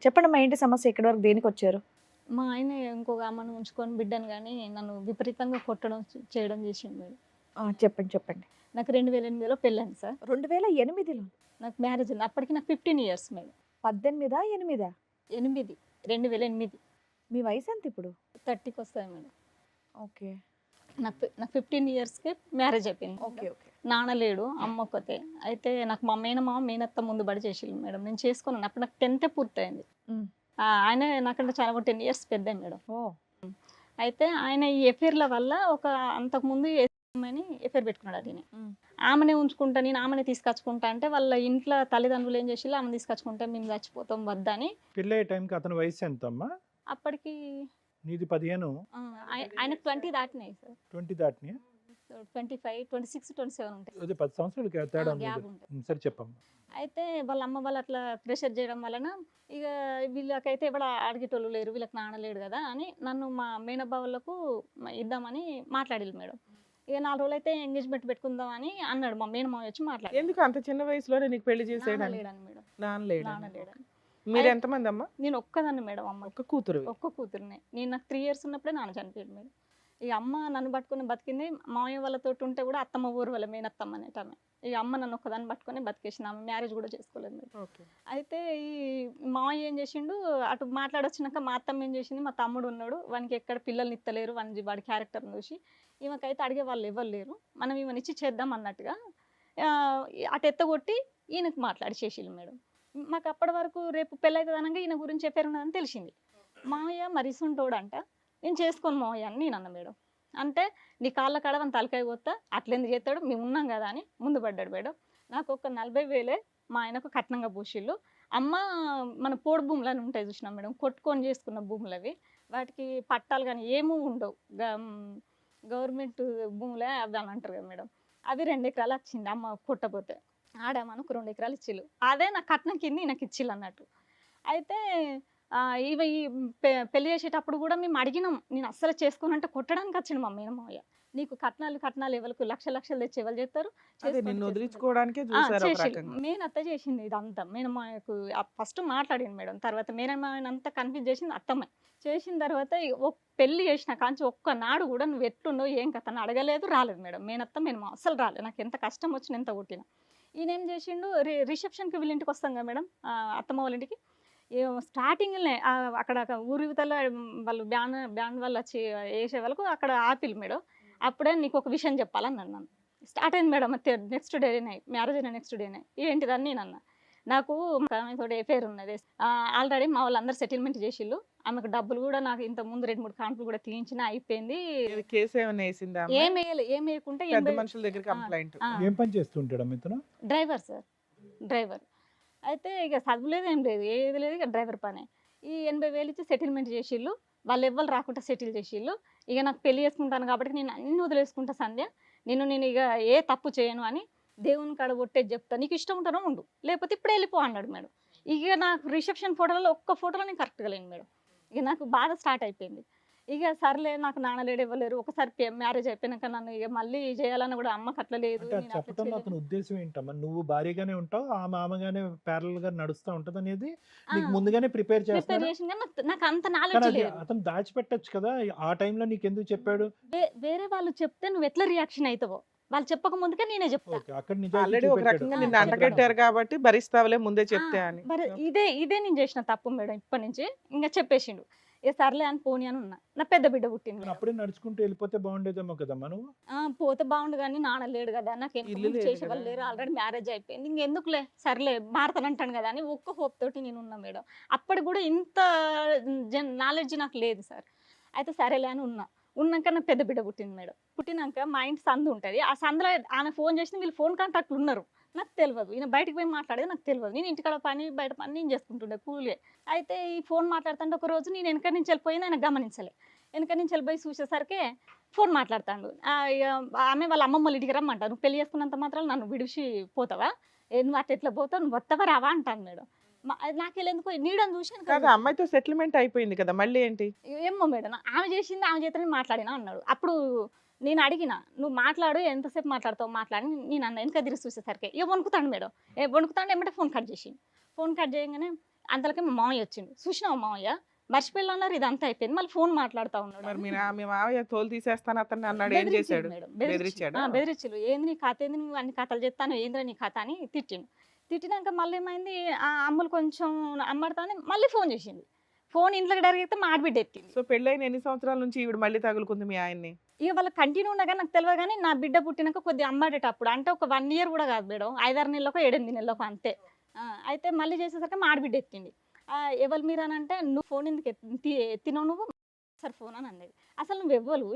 చెప్పండమ్మా ఏంటి సమస్య? ఇక్కడి వరకు దేనికొచ్చారు? మా ఆయన ఇంకొక ఆమెను ఉంచుకొని బిడ్డను గాని నన్ను విపరీతంగా కొట్టడం చేయడం చేసిండు మేడం. చెప్పండి. చెప్పండి. నాకు 2008లో పెళ్ళయింది సార్. 2008లో నాకు మ్యారేజ్ అయింది. అప్పటికి నాకు 15 ఇయర్స్ మేడం. 18, 8? 8 2008 మీ వయసెంత ఇప్పుడు? 30కి వస్తాయి మేడం. ఓకే. నాకు 15 ఇయర్స్‌కే మ్యారేజ్ అయిపోయింది. ఓకే. ఓకే. నాన్న లేడు, అమ్మ ఒక్కతే. అయితే నాకు మా మేనమామ, మేనత్త ముందు బడి చేసిళ్ళు మేడం. నేను చేసుకున్నాను. అప్పుడు నాకు 10థ్ పూర్తయింది. హ్మ్. ఆయన నాకంటే చాలా 10 ఇయర్స్ పెద్దే మేడం. ఓహ్! అయితే ఆయన ఈ ఎఫైర్‌ల వల్ల అంతకుముందు అమ్మాయిని ఎఫైర్ పెట్టుకున్నాడు ఆయన. హ్మ్. ఆమెనే ఉంచుకుంటా, నేను ఆమెనే తీసుకొచ్చుకుంటా అంటే వాళ్ళ ఇంట్లో తల్లిదండ్రులు ఏం చేసిళ్ళు, ఆమెను తీసుకొచ్చుకుంటే మేము చచ్చిపోతాం వద్దని. పెళ్ళయ్యే టైంకి అతని వయసు ఎంతమ్మా? అప్పటికి నీది 15, ఆయనకు 20 దాటినాయి సార్. 20 దాటినాయా? 25, 26, 27 ఉంటాయి. అదే 10 సంవత్సరాలు తేడా ఉంది. గ్యాప్ ఉంటుంది. సరే చెప్పమ్మా. అయితే వాళ్ళ అమ్మ వాళ్ళు అట్లా ప్రెషర్ చేయడం వలన ఇక వీళ్ళకైతే ఎవడ అడిగేటోళ్ళు లేరు, వీళ్ళకి నాన్న లేడు కదా అని నన్ను మా మేనబావులకు ఇద్దామని మాట్లాడిల్లు మేడం. ఇక 4 రోజులు అయితే ఎంగేజ్మెంట్ పెట్టుకుందాం అని అన్నాడు మా మేనమావ వచ్చి మాట్లాడి. ఎందుకు అంత చిన్న వయసులోనే నీకు పెళ్లి నాన్న చేసేయడానికి? లేడని మేడం. నాన్న లేడా? నాన్న లేడని. మీరు ఎంతమంది అమ్మా? నేను ఒక్కదాన్ని మేడం. అమ్మ ఒక్క కూతురు. ఒక్క కూతురునే. నాకు 3 ఇయర్స్ ఉన్నప్పుడే నాన్న చనిపోయాడు మేడం. ఇక అమ్మ నన్ను పట్టుకొని బతికింది. మామయ్య వాళ్ళతో ఉంటే కూడా అత్తమ్మ ఊరు వాళ్ళ మేనత్తమ్మ అనేట ఆమె. ఇక అమ్మ నన్ను ఒక్కదాన్ని పట్టుకొని బతికేసిన. ఆమె మ్యారేజ్ కూడా చేసుకోలేదు మేడం. ఓకే. అయితే ఈ మామయ్య ఏం చేసిండు, అటు మాట్లాడొచ్చినాక మా అత్తమ్మ ఏం చేసింది, మా తమ్ముడు ఉన్నాడు, వానికి ఎక్కడ పిల్లల్ని ఇత్తలేరు, వాడి క్యారెక్టర్ని చూసి ఈమెకైతే అడిగే వాళ్ళు ఎవరు లేరు, మనం ఈమెను ఇచ్చి చేద్దాం అన్నట్టుగా అటు ఎత్తగొట్టి ఈయనకు మాట్లాడి చేసిళ్ళు మేడం. మాకు అప్పటి వరకు రేపు పెళ్ళైతుంది అనగా ఈయన గురించి చెప్పారు ఉన్నదని తెలిసింది. మామయ్య మరిసుంటోడంట, నేను చేసుకోను మామయ్య అని నేను అన్న మేడం. అంటే నీ కాళ్ళ కాడ వాని తలకాయ కొత్త అట్లెందుకు చేస్తాడు, మేము ఉన్నాం కదా అని ముందు పడ్డాడు మేడం. నాకు ఒక 40,000 మా ఆయనకు కట్నంగా పూసిళ్ళు. అమ్మ మన పోడు భూములు అని ఉంటాయి చూసినాం మేడం, కొట్టుకొని చేసుకున్న భూములు అవి. వాటికి పట్టాలు కానీ ఏమీ ఉండవు, గవర్నమెంట్ భూములే అవి అని అంటారు కదా మేడం. అవి 2 ఎకరాలు వచ్చింది అమ్మ కొట్టపోతే. ఆడమనకు 2 ఎకరాలు ఇచ్చిళ్ళు. అదే నా కట్నం కింద ఈయనకి ఇచ్చిళ్ళు అన్నట్టు. అయితే ఈ పెళ్లి చేసేటప్పుడు కూడా మేము అడిగినాం, నేను అస్సలు చేసుకోనంటే కొట్టడానికి వచ్చిండు మా మేనమావయ్య. నీకు కట్నాలు ఎవరికి లక్షలు తెచ్చి ఎవరు చేస్తారు, అదే నిన్ను వదిలించుకోవడానికే చూసారు ఒక చేసిళ్ళు. రకంగా. మేనత్త చేసింది ఇదంతా. మేనమావయ్యకు ఫస్ట్ మాట్లాడింది మేడం, తర్వాత మేనమావయ్యని అంతా కన్ఫ్యూజ్ చేసింది అత్తమ్మ. చేసిన తర్వాత పెళ్లి చేసిన కాంచి ఒక్కనాడు కూడా నువ్వు ఎట్లుండవు ఏం కథ అని అడగలేదు, రాలేదు మేడం. మేనత్త మేనమావ అస్సలు రాలేదు. నాకు ఎంత కష్టం వచ్చిన ఎంత కొట్టిన. ఈయన ఏం చేసిండు, రిసెప్షన్కి వీళ్ళ ఇంటికి వస్తాం కదా మేడం, అత్తమ్మ వాళ్ళ ఇంటికి. స్టార్టింగ్‌లోనే అక్కడ ఊరి ఇవతల వాళ్ళు బ్యాండ్ వాళ్ళు వచ్చి వేసే వాళ్ళకు అక్కడ ఆపిల్ మేడం. అప్పుడే నీకు ఒక విషయం చెప్పాలని నన్ను. స్టార్ట్ అయింది మేడం. నెక్స్ట్ డేనే మ్యారేజ్ అయిన నెక్స్ట్ డేనే ఏంటిదని నేను అన్నా. నాకు ఆమెతోటి ఎఫైర్ ఉన్నది. ఆల్రెడీ మా వాళ్ళందరూ సెటిల్మెంట్ చేసిళ్ళు. ఆమెకు డబ్బులు కూడా నాకు ఇంత ముందు 2, 3 కాన్పులు కూడా తీయించిన అయిపోయింది. ఏది కేసు ఏమైనా వేసిందా అమ్మ? ఏం వేయకుంటే పెద్ద మనుషుల దగ్గర కంప్లైంట్. ఏం పని చేస్తుంటాడు ఇతను? Driver sir, driver. అయితే ఇక చదువులేదు ఏం లేదు, ఏది లేదు, ఇక డ్రైవర్ పనే. ఈ 80,000 ఇచ్చి సెటిల్మెంట్ చేసిళ్ళు. వాళ్ళు ఎవ్వరు రాకుండా సెటిల్ చేసిళ్ళు. ఇక నాకు పెళ్లి చేసుకుంటాను కాబట్టి నేను అన్ని వదిలేసుకుంటా సంధ్య, నేను ఇక ఏ తప్పు చేయను అని దేవుని కాడ కొట్టేది చెప్తా, నీకు ఇష్టం ఉంటానో ఉండు, లేకపోతే ఇప్పుడే వెళ్ళిపో అన్నాడు మేడం. ఇక నాకు రిసెప్షన్ ఫోటోలలో ఒక్క ఫోటోలో నేను కరెక్ట్గా లేను మేడం. ఇక నాకు బాధ స్టార్ట్ అయిపోయింది. ఇక సర్లే నాకు నాన్న లేడు ఇవ్వలేరు. ఒకసారి మ్యారేజ్ అయిపోయినాక నన్ను ఇక మళ్ళీ చేయాలని కూడా అమ్మకి అట్లా లేదు. అంటే అది చెప్పడంలో అతని ఉద్దేశం ఏంటమ్మా? నువ్వు భారీగానే ఉంటావు, ఆ మామగానే ప్యారల్ గా నడుస్తూ ఉంటది అనేది నీకు ముందుగానే ప్రిపేర్ చేస్తాడు. చేసింది నాకు అంత నాలెడ్జ్ లేదు. అతను దాచిపెట్టచ్చు కదా, ఆ టైంలో నీకు ఎందుకు చెప్పాడు? వేరే వాళ్ళు చెప్తే నువ్వు ఎట్లా రియాక్షన్ అవుతావో, వాళ్ళు చెప్పక ముందుకే నేనే చెప్తా. ఓకే, అక్కడ ఆల్రెడీ ఒక రకంగా నిన్ను అంటగట్టారు కాబట్టి భరిస్తావులే ముందే చెప్తే అని. మరి ఇదే నేను చేసిన తప్పు మేడం. ఇప్పటి నుంచి ఇంకా చెప్పేసిండు. ఏ సర్లే అని పోనీ అని ఉన్నా. నా పెద్ద బిడ్డ పుట్టింది మేడం. అప్పుడే నడుచుకుంటూ వెళ్ళిపోతే బాగుండేదేమో కదమ్మా నువ్వు. పోతే బాగుండు కానీ నాన్న లేడు కదా, నాకు ఇల్లు లేదు చేసేవాళ్ళు కదా. లేరు, ఆల్రెడీ మ్యారేజ్ అయిపోయింది, ఇంకెందుకులే సర్లే మారతానంటాను కదా అని ఒక్క హోప్ తోటి నేను ఉన్నా మేడం. అప్పటి కూడా ఇంత నాలెడ్జ్ నాకు లేదు సార్. అయితే సరేలే అని ఉన్నాక నా పెద్ద బిడ్డ పుట్టింది మేడం. పుట్టినాక మా ఇంటి సందు ఉంటుంది, ఆ సందులో ఆమె ఫోన్ చేసిన వీళ్ళు ఫోన్ కాంటాక్ట్లు ఉన్నారు, నాకు తెలియదు. ఈయన బయటకు పోయి మాట్లాడేది నాకు తెలియదు. నేను ఇంటికాడ పని బయట పని నేను చేసుకుంటుండే కూలే. అయితే ఈ ఫోన్ మాట్లాడుతుంటే ఒక రోజు నేను వెనక నుంచి వెళ్ళిపోయింది, ఆయన గమనించలే. వెనక నుంచి వెళ్ళిపోయి చూసేసరికి ఫోన్ మాట్లాడుతాడు. ఇక ఆమె వాళ్ళ అమ్మమ్మ ఇంటికి రమ్మంటారు, నువ్వు పెళ్లి చేసుకున్నంత మాత్రం నన్ను విడిచి పోతావా, నువ్వు అట్లా ఎట్లా పోతావు, నువ్వు వస్తావా రావా అంటాను మేడం. నాకెళ్ళేందుకు నీడని చూసాను కాదు, కదా. అమ్మాయితో సెటిల్మెంట్ అయిపోయింది కదా, మళ్ళీ ఏంటి? ఏమో మేడం, ఆమె చేసింది ఆమె చేతనే మాట్లాడినా అన్నాడు. అప్పుడు నేను అడిగిన, నువ్వు మాట్లాడు, ఎంతసేపు మాట్లాడతావు మాట్లాడి నేను అన్న. వెనక తిరిగి చూసేసరికి ఇక వణుకుతాడు మేడం. వణుకుతాడు ఏమంటే ఫోన్ కట్ చేసి, ఫోన్ కట్ చేయగానే అంతలోకి మా మామయ్య వచ్చిండు. చూసినావా మామయ్య మర్చిపోయిన అన్నారు, ఇదంతా అయిపోయింది. మళ్ళీ ఫోన్ మాట్లాడుతా మరి ఉన్నాడు. మీ మావయ్య తోలు తీసేస్తాను అతన్ని అన్నాడు, ఏం చేశాడు? బెదిరించాడా? బెదిరించాడు. ఏంది నీ కథ, ఏంది నువ్వు అన్ని కథలు చెప్తాను, ఏంద్రా నీ కథ అని తిట్టిండు. తిట్టినాక మళ్ళీ ఏమైంది, ఆ అమ్ములు కొంచెం అమ్మడతానే మళ్ళీ ఫోన్ చేసింది. ఫోన్ ఇంట్లోకి డైరెక్ట్ అయితే మా ఆడబిడ్డ ఎత్తింది. సో పెళ్ళైన ఎన్ని సంవత్సరాల నుంచి ఈవిడ మళ్ళీ తగులుకుంది మీ ఆయన్ని? ఇక వాళ్ళ కంటిన్యూ ఉండగా నాకు తెలియదు, కానీ నా బిడ్డ పుట్టినాక కొద్దిగా అమ్మాడేటప్పుడు అంటే ఒక 1 year కూడా కాదు మేడం, 5-6 నెలలకు 8 నెలలకు అంతే. అయితే మళ్ళీ చేసేసరికి మా ఆడబిడ్డ ఎత్తింది. ఎవరు మీరు అని అంటే, నువ్వు ఫోన్ ఎందుకు ఎత్తినావు నువ్వు సార్ ఫోన్ అని అన్నది. అసలు నువ్వు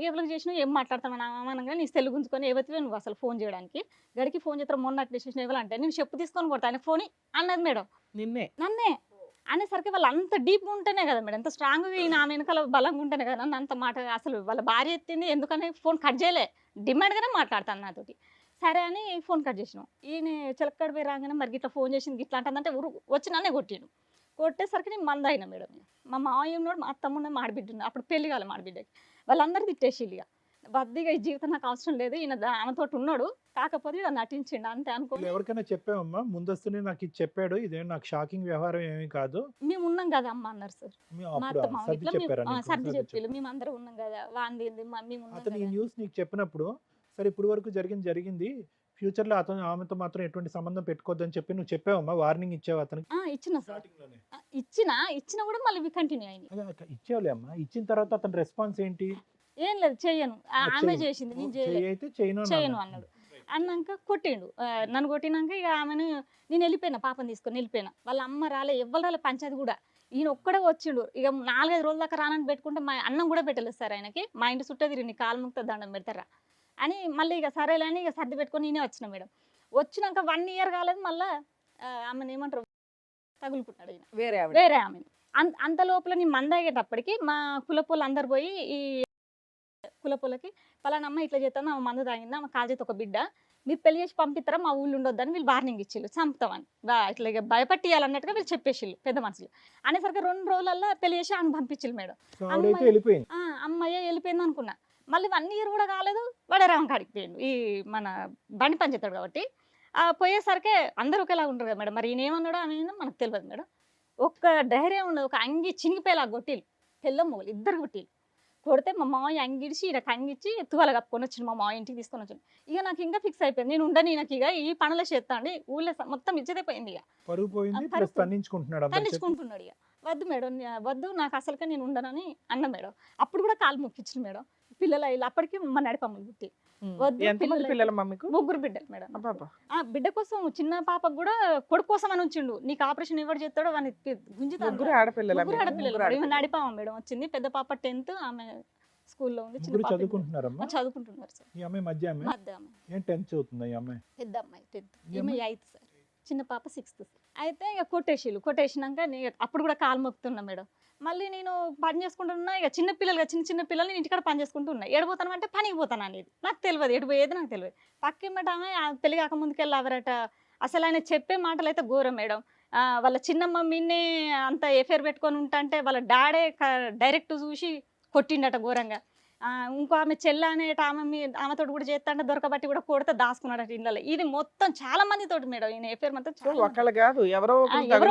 ఎవరికి చేసినావు, ఏం మాట్లాడతావు నా అనగా నీ సెల్ గుంజుకొని ఎవరివే నువ్వు అసలు ఫోన్ చేయడానికి, గడికి ఫోన్ చేస్తావు మొన్న అట్లా చేసిన ఎవరంటే నేను చెప్పు తీసుకొని కొడతా ఆయన ఫోన్ అన్నది మేడం. నన్నే అనేసరికి వాళ్ళు అంత డీప్ ఉంటేనే కదా మేడం, ఎంత స్ట్రాంగ్గా ఈయన ఆమె వెనకాల బలంగా ఉంటేనే కదా నన్ను అంత మాట. అసలు వాళ్ళ భార్య ఎత్తింది ఎందుకని ఫోన్ కట్ చేయలే, డిమాండ్గానే మాట్లాడతాను నాతోటి. సరే అని ఫోన్ కట్ చేసినాం. ఈయన చిలక్కడ పోయి రాగానే మరి ఇట్లా ఫోన్ చేసింది ఇట్లా అంటుందంటే వచ్చి నన్నే కొట్టిను. కొట్టేసరికి నేను మంద అయినా మేడం. మా మావయ్య ఉన్నాడు, మా అత్తమ్మ మాడిబిడ్డ ఉన్నాడు, అప్పుడు పెళ్లి కాలే మాడిబిడ్డకి. వాళ్ళందరూ తిట్టేసిల్లు. ఇక వద్దిగా ఈ జీవితం నాకు అవసరం లేదు, ఈయన ఆమెతో ఉన్నాడు కాకపోతే ఇలా నటించిండు అంతే అనుకో. ఎవరికైనా చెప్పావమ్మా ముందస్తునే నాకు ఇది చెప్పాడు, ఇదేం నాకు షాకింగ్ వ్యవహారం ఏమీ కాదు, మేము ఉన్నాం కదా అమ్మ అన్నారు సార్. మా అత్తమ్మ ఇట్లా సర్ది చెప్పిల్లు, మేము అందరం ఉన్నాం కదా వాంది మేము అతను ఈ న్యూస్ నీకు చెప్పినప్పుడు సరే ఇప్పుడు వరకు జరిగింది ఫ్యూచర్ లో ఆమెతో మాత్రం ఎటువంటి సంబంధం పెట్టుకోవద్దని చెప్పి నువ్వు చెప్పావమ్మా, వార్నింగ్ ఇచ్చావు అతనికి? ఇచ్చిన సార్, ఇచ్చిన కూడా మళ్ళీ కంటిన్యూ అయింది. ఇచ్చావులే అమ్మా, ఇచ్చిన తర్వాత అతని రెస్పాన్స్ ఏంటి? ఏం లేదు చెయ్యను, ఆమె చేసింది నేను చేయను అన్నాడు. అన్నాక కొట్టిండు. నన్ను కొట్టినాక ఇక ఆమెను నేను వెళ్ళిపోయినా, పాపని తీసుకొని వెళ్ళిపోయినా. వాళ్ళ అమ్మ రాలే, ఎవ్వరు రాలే, పంచాయతీ కూడా. ఈయన ఒక్కడే వచ్చిండు. ఇక 4-5 రోజుల దాకా రానని పెట్టుకుంటే మా అన్నం కూడా పెట్టలేదు సార్ ఆయనకి. మా ఇంటి చుట్టూ తిరిగి నీ కాలు ముక్త దండం పెడతారా అని మళ్ళీ ఇక సరేలే అని ఇక సర్ది పెట్టుకొని నేనే వచ్చిన మేడం. వచ్చినాక 1 year కాలేదు, మళ్ళీ ఆమెను ఏమంటారు తగులుకున్నాడు ఈయన వేరే ఆమెను. అంత లోపల నేను మందాగేటప్పటికి మా కులపోళ్ళు అందరు పోయి ఈ కులపోలకి పలానా అమ్మ ఇట్లా చేస్తాను, ఆమె మందు తాగిందా, ఆమె కాల్ చేతి ఒక బిడ్డ, మీరు పెళ్లి చేసి పంపిస్తారా, మా ఊళ్ళు ఉండొద్దని వీళ్ళు వార్నింగ్ ఇచ్చిళ్ళు, చంపుతామని ఇట్లా ఇక భయపట్టియాలన్నట్టుగా వీళ్ళు చెప్పేసిళ్ళు పెద్ద మనుషులు. అనేసరికి 2 రోజులలో పెళ్లి చేసి ఆమె పంపించిళ్ళు మేడం. అమ్మాయి వెళ్ళిపోయింది అనుకున్నా. మళ్ళీ 1 year కూడా కాలేదు, వడరాం కాడికి పోయిండు. ఈ మన బండి పని చేస్తాడు కాబట్టి పోయేసరికి అందరూ ఒకేలా ఉంటారు కదా మేడం. మరి ఈయన ఏమన్నాడో ఆమె మనకు తెలియదు మేడం. ఒక్క ధైర్యం ఉండదు, ఒక అంగి చినిగిపోయేలా కొట్టిలు, పిల్ల మొగలు ఇద్దరు కొట్టిలు. కొడితే మా మామయ్య అంగిడిచి ఈయనకు అంగిచ్చి తువాల కప్పుకొని వచ్చిండు, మా మామయ్య ఇంటికి తీసుకొని వచ్చిండు. ఇక నాకు ఇంకా ఫిక్స్ అయిపోయింది, నేను ఉండను ఈయనకి, ఇక ఈ పనులే చేస్తా అండి, ఊళ్ళో మొత్తం ఇచ్చేదే పోయింది. ఇక తన్నించుకుంటున్నాడు. ఇక వద్దు మేడం వద్దు, నాకు అసలుకే నేను ఉండనని అన్న మేడం. అప్పుడు కూడా కాలు మొక్కించింది మేడం. పిల్లలు అయ్యి అప్పటికి మా నడిపమ్మలు పుట్టి వద్దు. 3 బిడ్డలు మేడం. బిడ్డ కోసం చిన్న పాపకు కూడా కొడుకు కోసం అని ఉంచిండు. నీకు ఆపరేషన్ ఎవరు చేస్తాడో వాడిని గుంజుతాడు. ఆడపిల్లలు నడిపామ మేడం వచ్చింది. పెద్ద పాప 10th, ఆమె స్కూల్లో ఉంది. చదువుకుంటున్నారు సార్. పెద్ద అమ్మాయి 10th, ఈమె 8th సార్. చిన్న పాప 6th. అయితే ఇక కొట్టేసినాక అప్పుడు కూడా కాలు మొక్కుతున్నా మేడం. మళ్ళీ నేను పని చేసుకుంటున్నా, ఇక చిన్న పిల్లల్ని ఇంటికాడ పని చేసుకుంటున్నా. ఎడిపోతాను అంటే పనికి పోతాను అనేది నాకు తెలియదు, ఎడిపోయేది నాకు తెలియదు. పక్కేమటామే పెళ్లి కాక ముందుకెళ్ళి అవరట. అసలు ఆయన చెప్పే మాటలు అయితే ఘోరం మేడం. వాళ్ళ చిన్న మమ్మీనే అంత ఎఫేర్ పెట్టుకొని ఉంటాంటే వాళ్ళ డాడే డైరెక్ట్ చూసి కొట్టిండట ఘోరంగా. ఇంకో ఆమె చెల్ల అనేట ఆమెతో కూడా చేస్తాంటే దొరకబట్టి కూడా కొడితే దాచుకున్నాడట ఇళ్ళలో. ఇది మొత్తం చాలా మందితోటి మేడం ఈయన ఎఫేర్ మొత్తం ఎవరో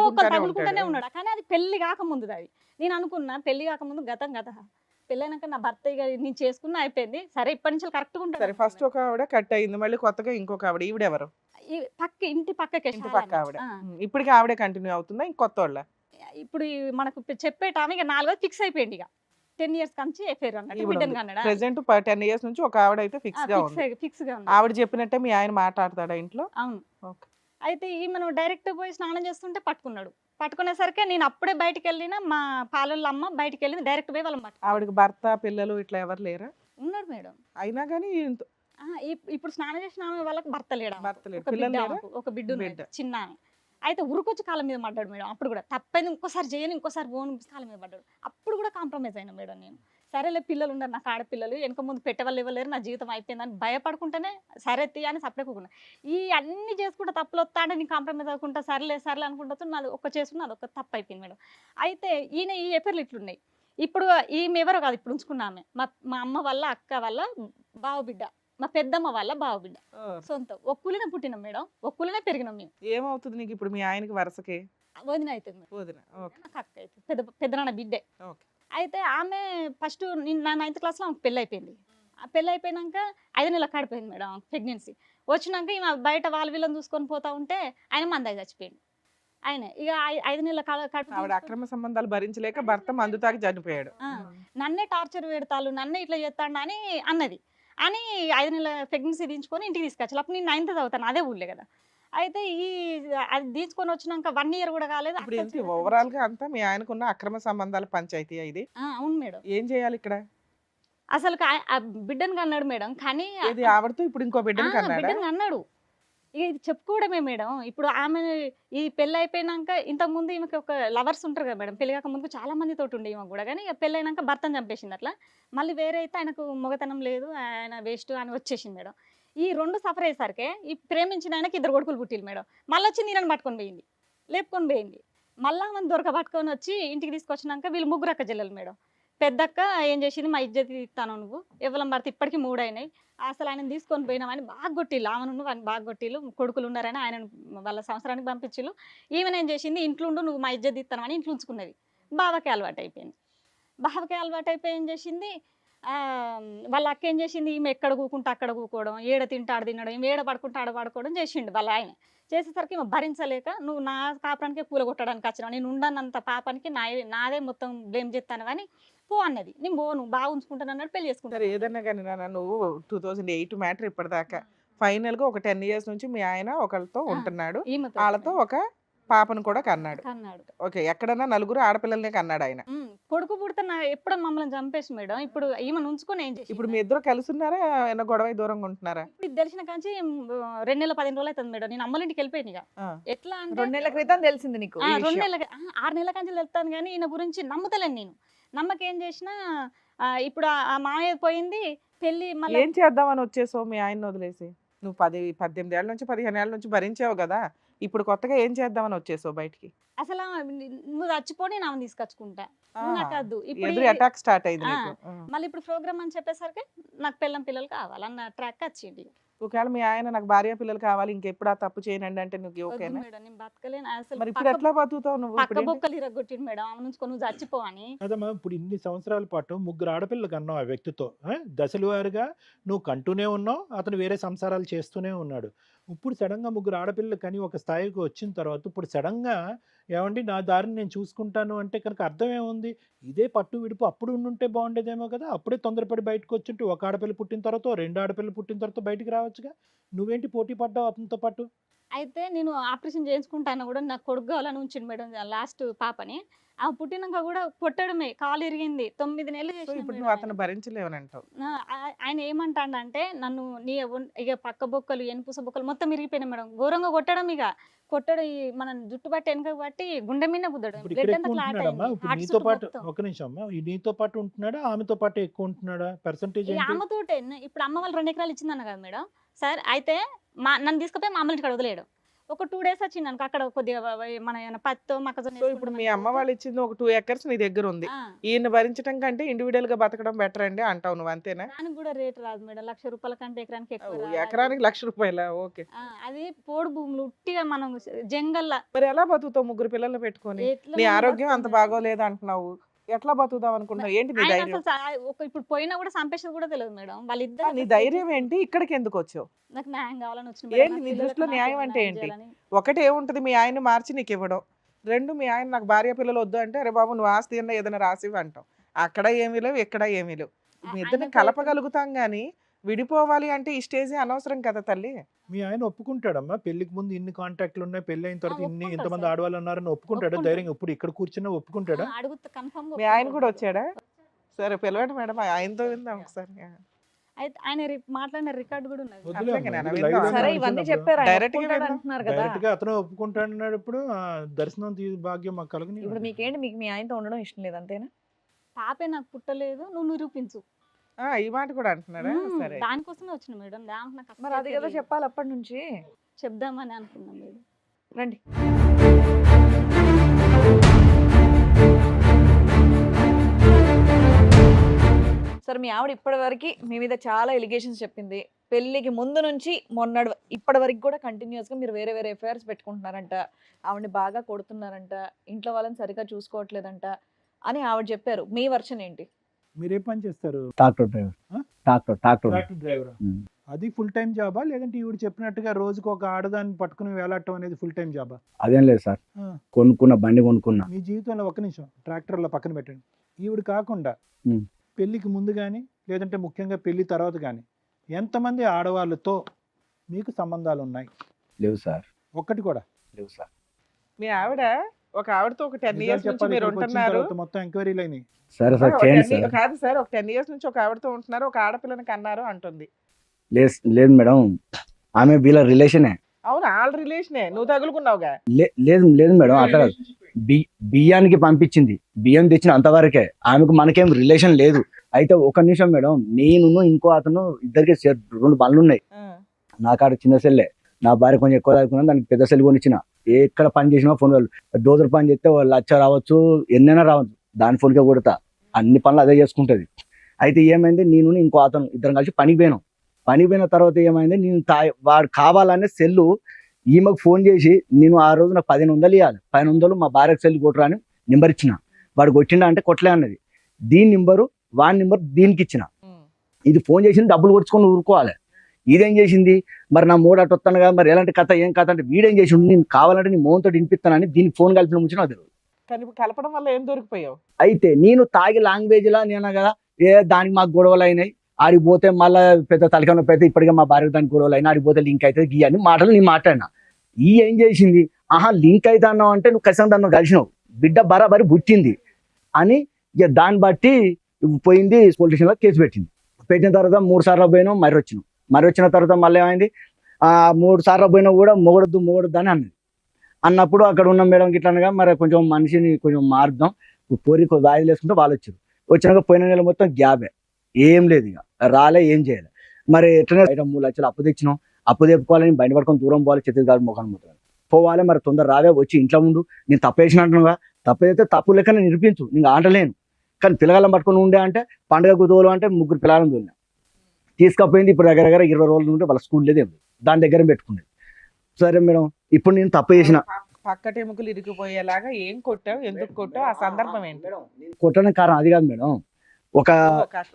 ఒకరు తగులుకుంటూనే ఉన్నాడు. కానీ అది పెళ్లి కాకముందు. అది నేను అనుకున్నా పెళ్లి కాకముందు గతం పెళ్ళైనాక నా భర్త ఇక నేను చేసుకున్నా అయిపోయింది, సరే ఇప్పటి నుంచి కరెక్ట్గా ఉంటాను. ఫస్ట్ ఒక ఆవిడ కట్ అయింది, మళ్ళీ కొత్తగా ఇంకొక ఆవిడ, ఈవిడెవరు? ఇంటి పక్కకే ఆవిడ. ఇప్పటికి ఆవిడే కంటిన్యూ అవుతుందా ఇంకొత్త వాళ్ళ? ఇప్పుడు మనకు చెప్పేటామె ఇక 4వ ఫిక్స్ అయిపోయింది. ఇక 10 years కంచి ఎఫేర్ అన్నాడు. ప్రెసెంట్ 10 years నుంచి ఒక ఆవిడ అయితే ఫిక్స్ గా ఉంది. ఆవిడ చెప్పినట్టే మీ ఆయన మాట్లాడతాడా ఇంట్లో? అవును. అయితే ఈమెను డైరెక్ట్ పోయి స్నానం చేస్తుంటే పట్టుకునేసరికి నేను అప్పుడే బయటకు వెళ్ళిన, మా పాలల అమ్మ బయటకు వెళ్ళింది, డైరెక్ట్ పోయి వాళ్ళ ఆవిడకి భర్త పిల్లలు ఇట్లా ఎవరు లేరా? ఉన్నాడు మేడం. అయినా కానీ ఇప్పుడు స్నానం చేసిన ఆమె వాళ్ళకి భర్త లేడు, ఒక బిడ్డ చిన్న. అయితే ఉరుకొచ్చి కాళ్ళ మీద పడ్డాడు మేడం. అప్పుడు కూడా తప్పైంది, ఇంకోసారి చేయను, ఇంకోసారి పోను, కాళ్ళ మీద పడ్డాడు. అప్పుడు కూడా కాంప్రమైజ్ అయినా మేడం నేను. సరేలే పిల్లలు ఉన్నారు నాకు, ఆడపిల్లలు వెనక ముందు పెట్టేవాళ్ళు ఇవ్వలేరు, నా జీవితం అయిపోయిందని భయపడుకుంటేనే సరే అని సపరేకున్నా. ఈ అన్ని చేసుకుంటే తప్పులు వస్తా అంటే నేను కాంప్రమైజ్ అవ్వకుండా సరేలే అనుకుంటా నాది చేసుకున్నా, అది ఒక తప్పు అయిపోయింది మేడం. అయితే ఈయన ఈ ఎఫర్లు ఇట్లున్నాయి. ఇప్పుడు ఈమె ఎవరో కాదు, ఇప్పుడు ఉంచుకున్నామే మా అమ్మ వల్ల అక్క వల్ల బావ బిడ్డ, మా పెద్దమ్మ వాళ్ళ బావ బిడ్డ, సొంతం. ఒక్కులనే పుట్టినాం మేడం, ఒక్కులనే పెరిగినాం మేము. ఏమవుతుంది నీకు ఇప్పుడు మీ ఆయనకి వరుసకి? వదిన అవుతుంది మేడం. వదిన. ఓకే. నాకు అక్క అవుతుంది, పెద్దనాన్న బిడ్డే. ఓకే. అయితే ఆమె ఫస్ట్ నా 9th క్లాస్లో ఆమెకు పెళ్ళి అయిపోయింది. ఆ పెళ్ళి అయిపోయినాక 5 నెలల కాడిపోయింది మేడం ప్రెగ్నెన్సీ. వచ్చినాక ఈమె బయట వాళ్ళ వీళ్ళని చూసుకొని పోతా ఉంటే ఆయన మందాయి చచ్చిపోయింది. ఆయన ఇక 5 నెలల ఆవిడ అక్రమ సంబంధాలు భరించలేక భర్త మందు తాగి చనిపోయాడు. నన్నే టార్చర్ పెడతాను, నన్నే ఇట్లా చేస్తాడు అని అన్నది. అని 5 నెలల ప్రెగ్నెన్సీ దించుకొని ఇంటికి తీసుకొచ్చాను. అప్పుడు నేను 9th చదువుతాను, అదే ఊళ్ళే కదా. అయితే అది తీసుకొని వచ్చినాక 1 year కూడా కాలేదు. ఇప్పుడు ఏంటి ఓవరాల్ గా అంతా మీ ఆయనకున్న అక్రమ సంబంధాల పంచాయతీ ఇది? అవును మేడం. ఏం చేయాలి ఇక్కడ? అసలు ఆ బిడ్డను కన్నాడు మేడం. కానీ ఇది ఆవిడతో ఇప్పుడు ఇంకో బిడ్డను కన్నాడా? బిడ్డను కన్నాడు. ఇక ఇది చెప్పుకోవడమే మేడం. ఇప్పుడు ఆమె ఈ పెళ్ళి అయిపోయినాక ఇంతకు ముందు ఈమెకి ఒక లవర్స్ ఉంటారు కదా మేడం, పెళ్లి కాక ముందు చాలా మంది తోటి ఉండే ఈమె కూడా. కానీ పెళ్ళి అయినాక భర్తను చంపేసింది. అట్లా మళ్ళీ వేరే అయితే ఆయనకు మొగతనం లేదు, ఆయన వేస్ట్ అని వచ్చేసింది మేడం. ఈ 2 సఫర్ అయ్యేసరికి ఈ ప్రేమించిన ఆయనకి 2 కొడుకులు పుట్టిలు మేడం. మళ్ళీ వచ్చి నీరని పట్టుకొని పోయింది, లేపుకొని పోయింది. మళ్ళీ ఆమె పట్టుకొని వచ్చి ఇంటికి తీసుకొచ్చినాక వీళ్ళు 3 అక్క చెల్లెలు మేడం. పెద్దక్క ఏం చేసింది, మా ఇజ్జత్ ఇస్తాను నువ్వు ఎవరం పడితే ఇప్పటికీ 3 అయినాయి, అసలు ఆయన తీసుకొని పోయినామని బాగా కొట్టిళ్ళు. ఆమెను అని బాగా కొట్టిళ్ళు. కొడుకులు ఉన్నారని ఆయన వాళ్ళ సంవత్సరానికి పంపించిళ్ళు. ఈమెను ఏం చేసింది, ఇంట్లో ఉండు నువ్వు మా ఇజ్జత్ ఇస్తాను అని ఇంట్లో ఉంచుకున్నది. బావకి అలవాటు అయిపోయింది. బావకి అలవాటు అయిపోయి ఏం చేసింది, వాళ్ళ అక్క ఏం చేసింది, ఈమె ఎక్కడ కూకుంటే అక్కడ కూకోవడం, ఏడ తింటే ఆడ తినడం, ఈమె ఏడ పడుకుంటే ఆడ పడుకోవడం చేసిండు వాళ్ళ ఆయన. చేసేసరికి ఈమె భరించలేక నువ్వు నా పాపానికే కూల కొట్టడానికి వచ్చినావు, నేను ఉండనంత పాపానికి నాదే మొత్తం బ్లేమ్ చేస్తాను అని పో అన్నది. నేను పోను, బాగా ఉంచుకుంటాను అన్నాడు. పెళ్లి చేసుకుంటాను. ఏదన్నా కానీ నువ్వు 2008 మ్యాటర్ ఇప్పటిదాకా ఫైనల్ గా ఒక 10 years నుంచి మీ ఆయన ఒకళ్ళతో ఉంటున్నాడు, వాళ్ళతో ఒక పాపను కూడా కన్నాడు. ఓకే. ఎక్కడన్నా 4 ఆడపిల్లలనే కన్నాడు ఆయన. కొడుకు పుడితే ఎప్పుడో మమ్మల్ని చంపేసి మేడం. ఇప్పుడు ఈమెను ఉంచుకొని ఏం చేసి, ఇప్పుడు మీ ఇద్దరు కలిసి ఉన్నారా, ఏమైనా గొడవ దూరంగా ఉంటున్నారా? ఇది తెలిసిన కాంచి 2 నెలల 15 రోజులు అవుతుంది మేడం. నేను అమ్మల ఇంటికి వెళ్ళిపోయాను. ఇక ఎట్లా అంటే 2 నెలల క్రితం తెలిసింది నీకు? 2 నెలల 6 నెలల కాంచి వెళ్తాను కానీ ఈయన గురించి నమ్ముతలేను నేను. నమ్మకేం చేసినా ఇప్పుడు ఆ మామయ్య పోయింది, పెళ్లి మళ్ళీ ఏం చేద్దామని వచ్చేసావు మీ ఆయన వదిలేసి? నువ్వు 18 ఏళ్ళ నుంచి 15 ఏళ్ళ నుంచి భరించావు కదా, ఇప్పుడు కొత్తగా ఏం చేద్దామని వచ్చేసావు బయటికి? అసలు నువ్వు చచ్చిపోని నా తీసుకొచ్చుకుంటా, నాకు వద్దు. ఇప్పుడు అటాక్ స్టార్ట్ అయింది నీకు. మళ్ళీ ఇప్పుడు ప్రోగ్రామ్ అని చెప్పేసరికి నాకు పిల్లలు కావాలన్న ట్రాక్ వచ్చింది. ఒకవేళ మీ ఆయన నాకు భార్య పిల్లలు కావాలి, ఇంకెప్పుడు ఆ తప్పు చేయనండి అంటే నువ్వు ఓకేనా? మేడం నేను బతకలేను అసలు. మరి ఇప్పుడు ఎట్లా బతుకుతావు నువ్వు? పక్క బొక్కలు ఇరగొట్టిండు మేడం, ఆమె నుంచి నువ్వు చచ్చిపోవని. అదమ్మా, ఇప్పుడు ఇన్ని సంవత్సరాల పాటు 3 ఆడపిల్లలు కన్నావు ఆ వ్యక్తితో, దశల వారుగా నువ్వు కంటూనే ఉన్నావు, అతను వేరే సంసారాలు చేస్తూనే ఉన్నాడు. ఇప్పుడు సడన్గా 3 ఆడపిల్లలు కానీ ఒక స్థాయికి వచ్చిన తర్వాత ఇప్పుడు సడన్గా ఏమండి నా దారిని నేను చూసుకుంటాను అంటే కనుక అర్థం ఏముంది? ఇదే పట్టు విడుపు అప్పుడు ఉండుంటే బాగుండేదేమో కదా. అప్పుడే తొందరపడి బయటకు వచ్చింటూ 1 ఆడపిల్ల పుట్టిన తర్వాత 2 ఆడపిల్లలు పుట్టిన తర్వాత బయటికి రావచ్చుగా. నువ్వేంటి పోటీ పడ్డావు అతనితో పాటు? అయితే నేను ఆపరేషన్ చేయించుకుంటాను కూడా నాకు కొడుకు కావాలని ఉంచింది మేడం లాస్ట్ పాపని. ఆ పుట్టినాక కూడా కొట్టడమే, కాలు ఇరిగింది. 9 నెలలు ఇప్పుడు నువ్వు అతను భరించలేవనంటావు. ఆయన ఏమంటాడంటే నన్ను నీ ఇక పక్క బొక్కలు ఎనుపుస బొక్కలు మొత్తం ఇరిగిపోయినాయి మేడం. ఘోరంగా కొట్టడం, ఇక కొట్టడం మనం జుట్టు బట్టి వెనక బట్టి గుండె మీద బుద్దడం. నీతో పాటు ఒక నిమిషం అమ్మా, నీతో పాటు ఉంటున్నాడా ఆమెతో పాటు ఎక్కువ ఉంటున్నాడా? పర్సంటేజ్ ఆమెతోటే. ఇప్పుడు అమ్మ వాళ్ళు 2 ఎకరాలు ఇచ్చిందన్న కదా మేడం సార్. అయితే నన్ను తీసుకుపోయి మా అమ్మని ఇక్కడ వదిలేయడం. ఒక 2 days వచ్చింది అనుకో, అక్కడ కొద్దిగా మన పత్తో మొక్కజొన్న. ఇప్పుడు మీ అమ్మ వాళ్ళు ఇచ్చింది ఒక 2 acres నీ దగ్గర ఉంది, ఈయన భరించడం కంటే ఇండివిడువల్ గా బతకడం బెటర్ అండి అంటావు నువ్వు, అంతేనా? దానికి కూడా రేట్ రాదు మేడం, 1,00,000 రూపాయల కంటే ఎకరానికి ఎక్కువ. ఎకరానికి 1,00,000 రూపాయల? ఓకే. అది పోడు భూములు ఉట్టిగా మనం జంగల్లా. మరి ఎలా బతుకుతావు 3 పిల్లలు పెట్టుకొని? నీ ఆరోగ్యం అంత బాగోలేదు అంటున్నావు, ఎట్లా బతుకుదాం అనుకుంటున్నావు? ఏంటి నీ ధైర్యం? ఇప్పుడు పోయినా కూడా సంపేషన్ కూడా తెలియదు మేడం వాళ్ళిద్దరు. నీ ధైర్యం ఏంటి? ఇక్కడికి ఎందుకు వచ్చావు? నాకు న్యాయం కావాలని వచ్చిన. ఏంటి నీ దృష్టిలో న్యాయం అంటే ఏంటి? ఒకటి ఏముంటది, మీ ఆయన మార్చి నీకు ఇవ్వడం. 2, మీ ఆయన నాకు భార్య పిల్లలు వద్దు అంటే అరే బాబు నువ్వు ఆస్తి అన్న ఏదైనా రాసివి అంటాం. అక్కడ ఏమీ లేవు, ఇక్కడ ఏమీ లేవు. మీ ఇద్దరిని కలపగలుగుతాం గానీ విడిపోవాలి అంటే ఈ స్టేజ్ అనవసరం కదా తల్లి. మీ ఆయన ఒప్పుకుంటాడమ్మా? పెళ్లికి ముందు ఇన్ని కాంటాక్ట్లు ఉన్నాయి, పెళ్లి అయిన తర్వాత ఇంతమంది ఆడవాళ్ళు ఉన్నారని ఒప్పుకుంటాడు ధైర్యంగా? ఇప్పుడు ఇక్కడ కూర్చున్నా ఒప్పుకుంటాడా? మీ ఆయన కూడా వచ్చాడా? సరే పిలవండి మేడం, ఆయనతో విందాం ఒకసారి. అయితే ఆయన మాట్లాడిన రికార్డు కూడా ఉన్నది. డైరెక్ట్ గా అతను ఒప్పుకుంటాడు. ఇప్పుడు దర్శనం భాగ్యం మాకు కలుగుని. ఇప్పుడు మీకేంటి, మీకు మీ ఆయనతో ఉండడం ఇష్టం లేదు అంతేనా? పాపే నాకు పుట్టలేదు, నువ్వు నిరూపించు. ఈ మాట కూడా అంటున్నారా? సరే, దానికోసమే వచ్చిన మేడం. మరి అది కదా చెప్పాలి అప్పటి నుంచి. చెప్దామని అనుకున్నాం మేడం. రండి. సరే మీ ఆవిడ ఇప్పటివరకు మీ మీద చాలా ఎలిగేషన్స్ చెప్పింది. పెళ్ళికి ముందు నుంచి ఇప్పటి వరకు కూడా కంటిన్యూస్గా మీరు వేరే వేరే ఎఫ్ఐఆర్స్ పెట్టుకుంటున్నారంట, ఆవిడని బాగా కొడుతున్నారంట, ఇంట్లో వాళ్ళని సరిగ్గా చూసుకోవట్లేదంట అని ఆవిడ చెప్పారు. మీ వర్షన్ ఏంటి? మీరేం పని చేస్తారు? Tractor driver. ఆ? Tractor tractor driver. ఉమ్. అది ఫుల్ టైం జాబా లేదంటే ఈవిడ చెప్పినట్టుగా రోజుకు ఒక ఆడదాన్ని పట్టుకుని వేలాడటం అనేది ఫుల్ టైం జాబా? అదేం లేదు సార్, ఆ. కొనుక్కున్న బండి కొనుక్కున్నా. మీ జీవితంలో ఒక నిమిషం ట్రాక్టర్లో పక్కన పెట్టండి. ఈవిడ కాకుండా ఉమ్. పెళ్ళికి ముందు కానీ లేదంటే ముఖ్యంగా పెళ్లి తర్వాత కానీ ఎంతమంది ఆడవాళ్ళతో మీకు సంబంధాలు ఉన్నాయి? లేవు సార్, ఒక్కటి కూడా లేవు సార్. మీ ఆవిడ ఒక ఆవిడతో ఒక 10 నిజాలు ఇయర్స్ నుంచి చెప్పాలి, మీరు ఇక్కడికి వచ్చిన ఉంటున్నారు. తర్వాత మొత్తం ఎంక్వైరీలు అయినాయి. సరే సార్, ఒక చేయండి 10 సార్. కాదు సార్, ఒక 10 ఇయర్స్ నుంచి ఒక ఆవిడతో ఉంటున్నారు, ఒక ఆడపిల్లని కన్నారు అంటుంది. లేదు మేడం, ఆమె వీళ్ళ రిలేషనే. అవును, వాళ్ళ రిలేషనే, నువ్వు తగులుకున్నావుగా. లేదు లేదు మేడం, అట్లా కాదు. బియ్యానికి పంపించింది, బియ్యం తెచ్చిన అంతవరకే, ఆమెకు మనకేం రిలేషన్ లేదు. అయితే ఒక నిమిషం మేడం, నేను ఇంకో అతను ఇద్దరికి 2 బండ్లు ఉన్నాయి. ఆ. నా కాడ చిన్న సెల్లే, నా భార్య కొంచెం ఎక్కువ దాచుకున్నాను, దానికి పెద్ద సెల్ కొనిచ్చిన. ఎక్కడ పని చేసినా ఫోన్ వాళ్ళు డోజర్ పని చేస్తే వాళ్ళు 1,00,000 రావచ్చు, ఎన్నైనా రావచ్చు, దాని ఫోన్కే కొడతా. అన్ని పనులు అదే చేసుకుంటది. అయితే ఏమైంది, నేను ఇంకో అతను ఇద్దరం కలిసి పనికి పోయిన తర్వాత ఏమైంది, నేను వాడు కావాలనే సెల్లు ఈమెకు ఫోన్ చేసి, నేను ఆ రోజు నాకు 1500 ఇవ్వాలి, 1500 మా భార్యకు సెల్ కొట్టరా అని నెంబర్ ఇచ్చిన. వాడు కొట్టిండా అంటే కొట్టలే అన్నది. దీని నెంబరు వాడి నెంబర్ దీనికి ఇచ్చిన. ఉమ్. ఇది ఫోన్ చేసింది, డబ్బులు కొట్టుకొని ఊరుకోవాలి. ఇదేం చేసింది, మరి నా మూడు అటు వస్తాను కదా, మరి ఎలాంటి కథ ఏం కథ అంటే వీడేం చేసిండు, నేను కావాలంటే నీ మోహన్తో వినిపిస్తానని దీనికి ఫోన్ కలిపిన ముంచిన అది. కానీ ఇప్పుడు కలపడం వల్ల ఏం దొరికిపోయావు? అయితే నేను తాగి లాంగ్వేజ్ లా నేను కదా, దానికి మాకు గొడవలు అయినాయి, ఆడికి పోతే మళ్ళీ పెద్ద తలకన్నా పెద్ద ఇప్పటికే మా భార్య దానికి గొడవలు అయినా, ఆడికి పోతే లింక్ అవుతుంది ఈ అన్ని మాటలు నేను మాట్లాడినా. ఈ ఏం చేసింది, లింక్ అయితే అన్నావు అంటే నువ్వు ఖచ్చితంగా దాన్ని కలిసినావు, బిడ్డ బరాబరి పుట్టింది అని ఇక దాన్ని బట్టి పోయింది, పోలీస్ స్టేషన్లో కేసు పెట్టిన తర్వాత 3 సార్లు పోయినాం, మరి వచ్చిన తర్వాత మళ్ళీ ఏమైంది, 3 సార్లు పోయినా కూడా మొగడొద్దు అని అన్నప్పుడు అక్కడ ఉన్న మేడం గిట్లా అనగా, మరి కొంచెం మనిషిని కొంచెం మారుద్దాం, పోరి వాయిదాలు వేసుకుంటే వాళ్ళు వచ్చినాక పోయిన నెల మొత్తం గ్యాబే, ఏం లేదు, ఇక రాలే, ఏం చేయాలి. మరి ఎట్లనే 3 లక్షలు అప్పు తెచ్చినాం, అప్పు తెప్పుకోవాలని బయట పడుకొని దూరం పోవాలి, ఛత్తీస్గఢ్ మొఖాన్ని పోవాలి. మరి తొందర రావే, వచ్చి ఇంట్లో ఉండు, నేను తప్పేసిన అంటున్నాగా, తప్పైతే తప్పు లెక్కనే నిరూపించు, నేను ఆంటలేను. కానీ పిల్లగాళ్ళని పట్టుకుని ఉండే అంటే పండుగకు తోలు అంటే 3 పిల్లలను తోలినా, తీసుకపోయింది. ఇప్పుడు దగ్గర 20 రోజులు ఉంటే వాళ్ళ స్కూల్ లేదే, దాని దగ్గర పెట్టుకునేది. సరే మేడం, ఇప్పుడు నేను తప్పు చేసిన. పక్కటెముకలు ఇరిగిపోయేలాగా ఏం కొట్టావు, ఎందుకు కొట్టావు, ఆ సందర్భం ఏంటి? కొట్టడానికి కారణం అది కాదు మేడం,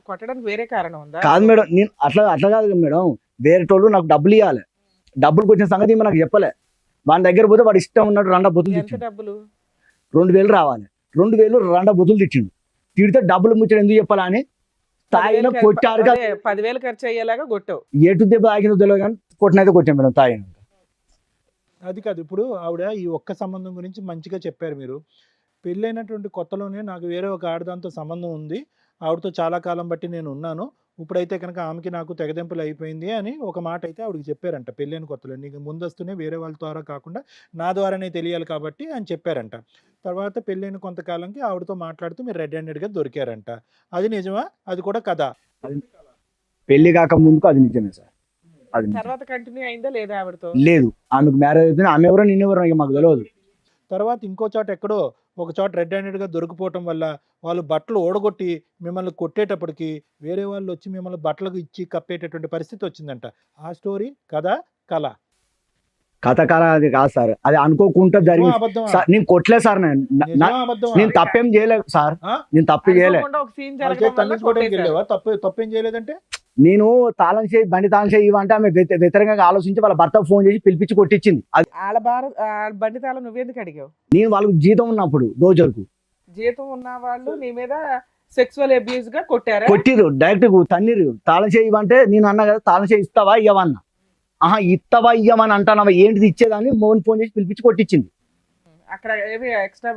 కొట్టడానికి వేరే కారణం ఉందా? కాదు మేడం, నేను అట్లా కాదు మేడం, వేరే టోళ్ళు నాకు డబ్బులు ఇవ్వాలి, డబ్బులకు వచ్చిన సంగతి నాకు చెప్పలే. వాడి దగ్గర పోతే వాడు ఇష్టం ఉన్నట్టు 2 బొత్తులు ఎంత తెచ్చిండు, డబ్బులు? 2000 రావాలి, 2000 2 బొత్తులు తెచ్చిండు. తిడితే డబ్బులు ముచ్చడం ఎందుకు చెప్పాలని తాగిన కొట్టారు, 10,000 ఖర్చు అయ్యేలాగా కొట్టావు. ఎటు దెబ్బ ఆగిన తెలియదు కానీ కొట్టినైతే కొట్టాం మేడం తాగిన. అది కాదు, ఇప్పుడు ఆవిడ ఈ ఒక్క సంబంధం గురించి మంచిగా చెప్పారు మీరు. పెళ్ళైనటువంటి కొత్తలోనే నాకు వేరే ఒక ఆడదాంతో సంబంధం ఉంది, ఆవిడతో చాలా కాలం బట్టి నేను ఉన్నాను, ఇప్పుడైతే కనుక ఆమెకి నాకు తెగదెంపులు అయిపోయింది అని ఒక మాట అయితే ఆవిడకి చెప్పారంట. పెళ్ళైన కొత్తలో నీకు ముందస్తునే వేరే వాళ్ళ ద్వారా కాకుండా నా ద్వారానే తెలియాలి కాబట్టి అని చెప్పారంట. తర్వాత పెళ్ళైన కొంతకాలంకి ఆవిడతో మాట్లాడుతూ మీరు రెడ్ హ్యాండెడ్గా దొరికారంట. అది నిజమా, అది కూడా కదా? పెళ్లి కాక ముందుకు అది నిజమే సార్, అది నిజం. తర్వాత కంటిన్యూ అయిందా లేదా ఆవిడతో? లేదు, ఆమెకు మ్యారేజ్ అయితే ఆమె ఎవరో నేనెవరో ఇక మాకు తెలియదు. తర్వాత ఇంకో చోట ఎక్కడో ఒక చోట రెడ్ హ్యాండెడ్గా దొరికిపోవటం వల్ల వాళ్ళు బట్టలు ఓడగొట్టి మిమ్మల్ని కొట్టేటప్పటికి వేరే వాళ్ళు వచ్చి మిమ్మల్ని బట్టలకు ఇచ్చి కప్పేటటువంటి పరిస్థితి వచ్చిందంట. ఆ స్టోరీ కదా కళ? కథకాల అది కాదు సార్, అది అనుకోకుండా జరిగింది అబద్ధమా? సార్. నేను కొట్టలే సార్, నిజమా అబద్ధమా? నేను తప్పేం చేయలేదు సార్, ఆ? నేను తప్పు చేయలే. అనుకోకుండా ఒక సీన్ వాళ్ళ చేతి జరగడం వల్ల తల్లించుకోవడానికి కొట్టేశారు. వెళ్ళావా? తప్పేం చేయలేదంటే నేను బండి తాళం చేయి ఇవ్వంటే ఆమె వ్యతిరేకంగా ఆలోచించి వాళ్ళ భర్త ఫోన్ చేసి పిలిపించి కొట్టించింది. అది వాళ్ళ బండి తాళం నువ్వెందుకు అడిగావు? నేను వాళ్ళకి జీతం ఉన్నప్పుడు రోజులకు జీతం ఉన్న వాళ్ళు నీ మీద సెక్సువల్ అబ్యూస్ గా కొట్టారా? కొట్టిరు, డైరెక్ట్ తన్నీరు. తాళం చేయి ఇవ్వంటే నేను అన్నా కదా, తాళం చేయి ఇస్తావా ఇవ్వమన్నా. ఇస్తావా ఇవ్వమని అంటానవా, ఏంటిది ఇచ్చేదాన్ని మోహన్ ఫోన్ చేసి పిలిపించి కొట్టించింది. అక్కడ ఏమి ఎక్స్ట్రా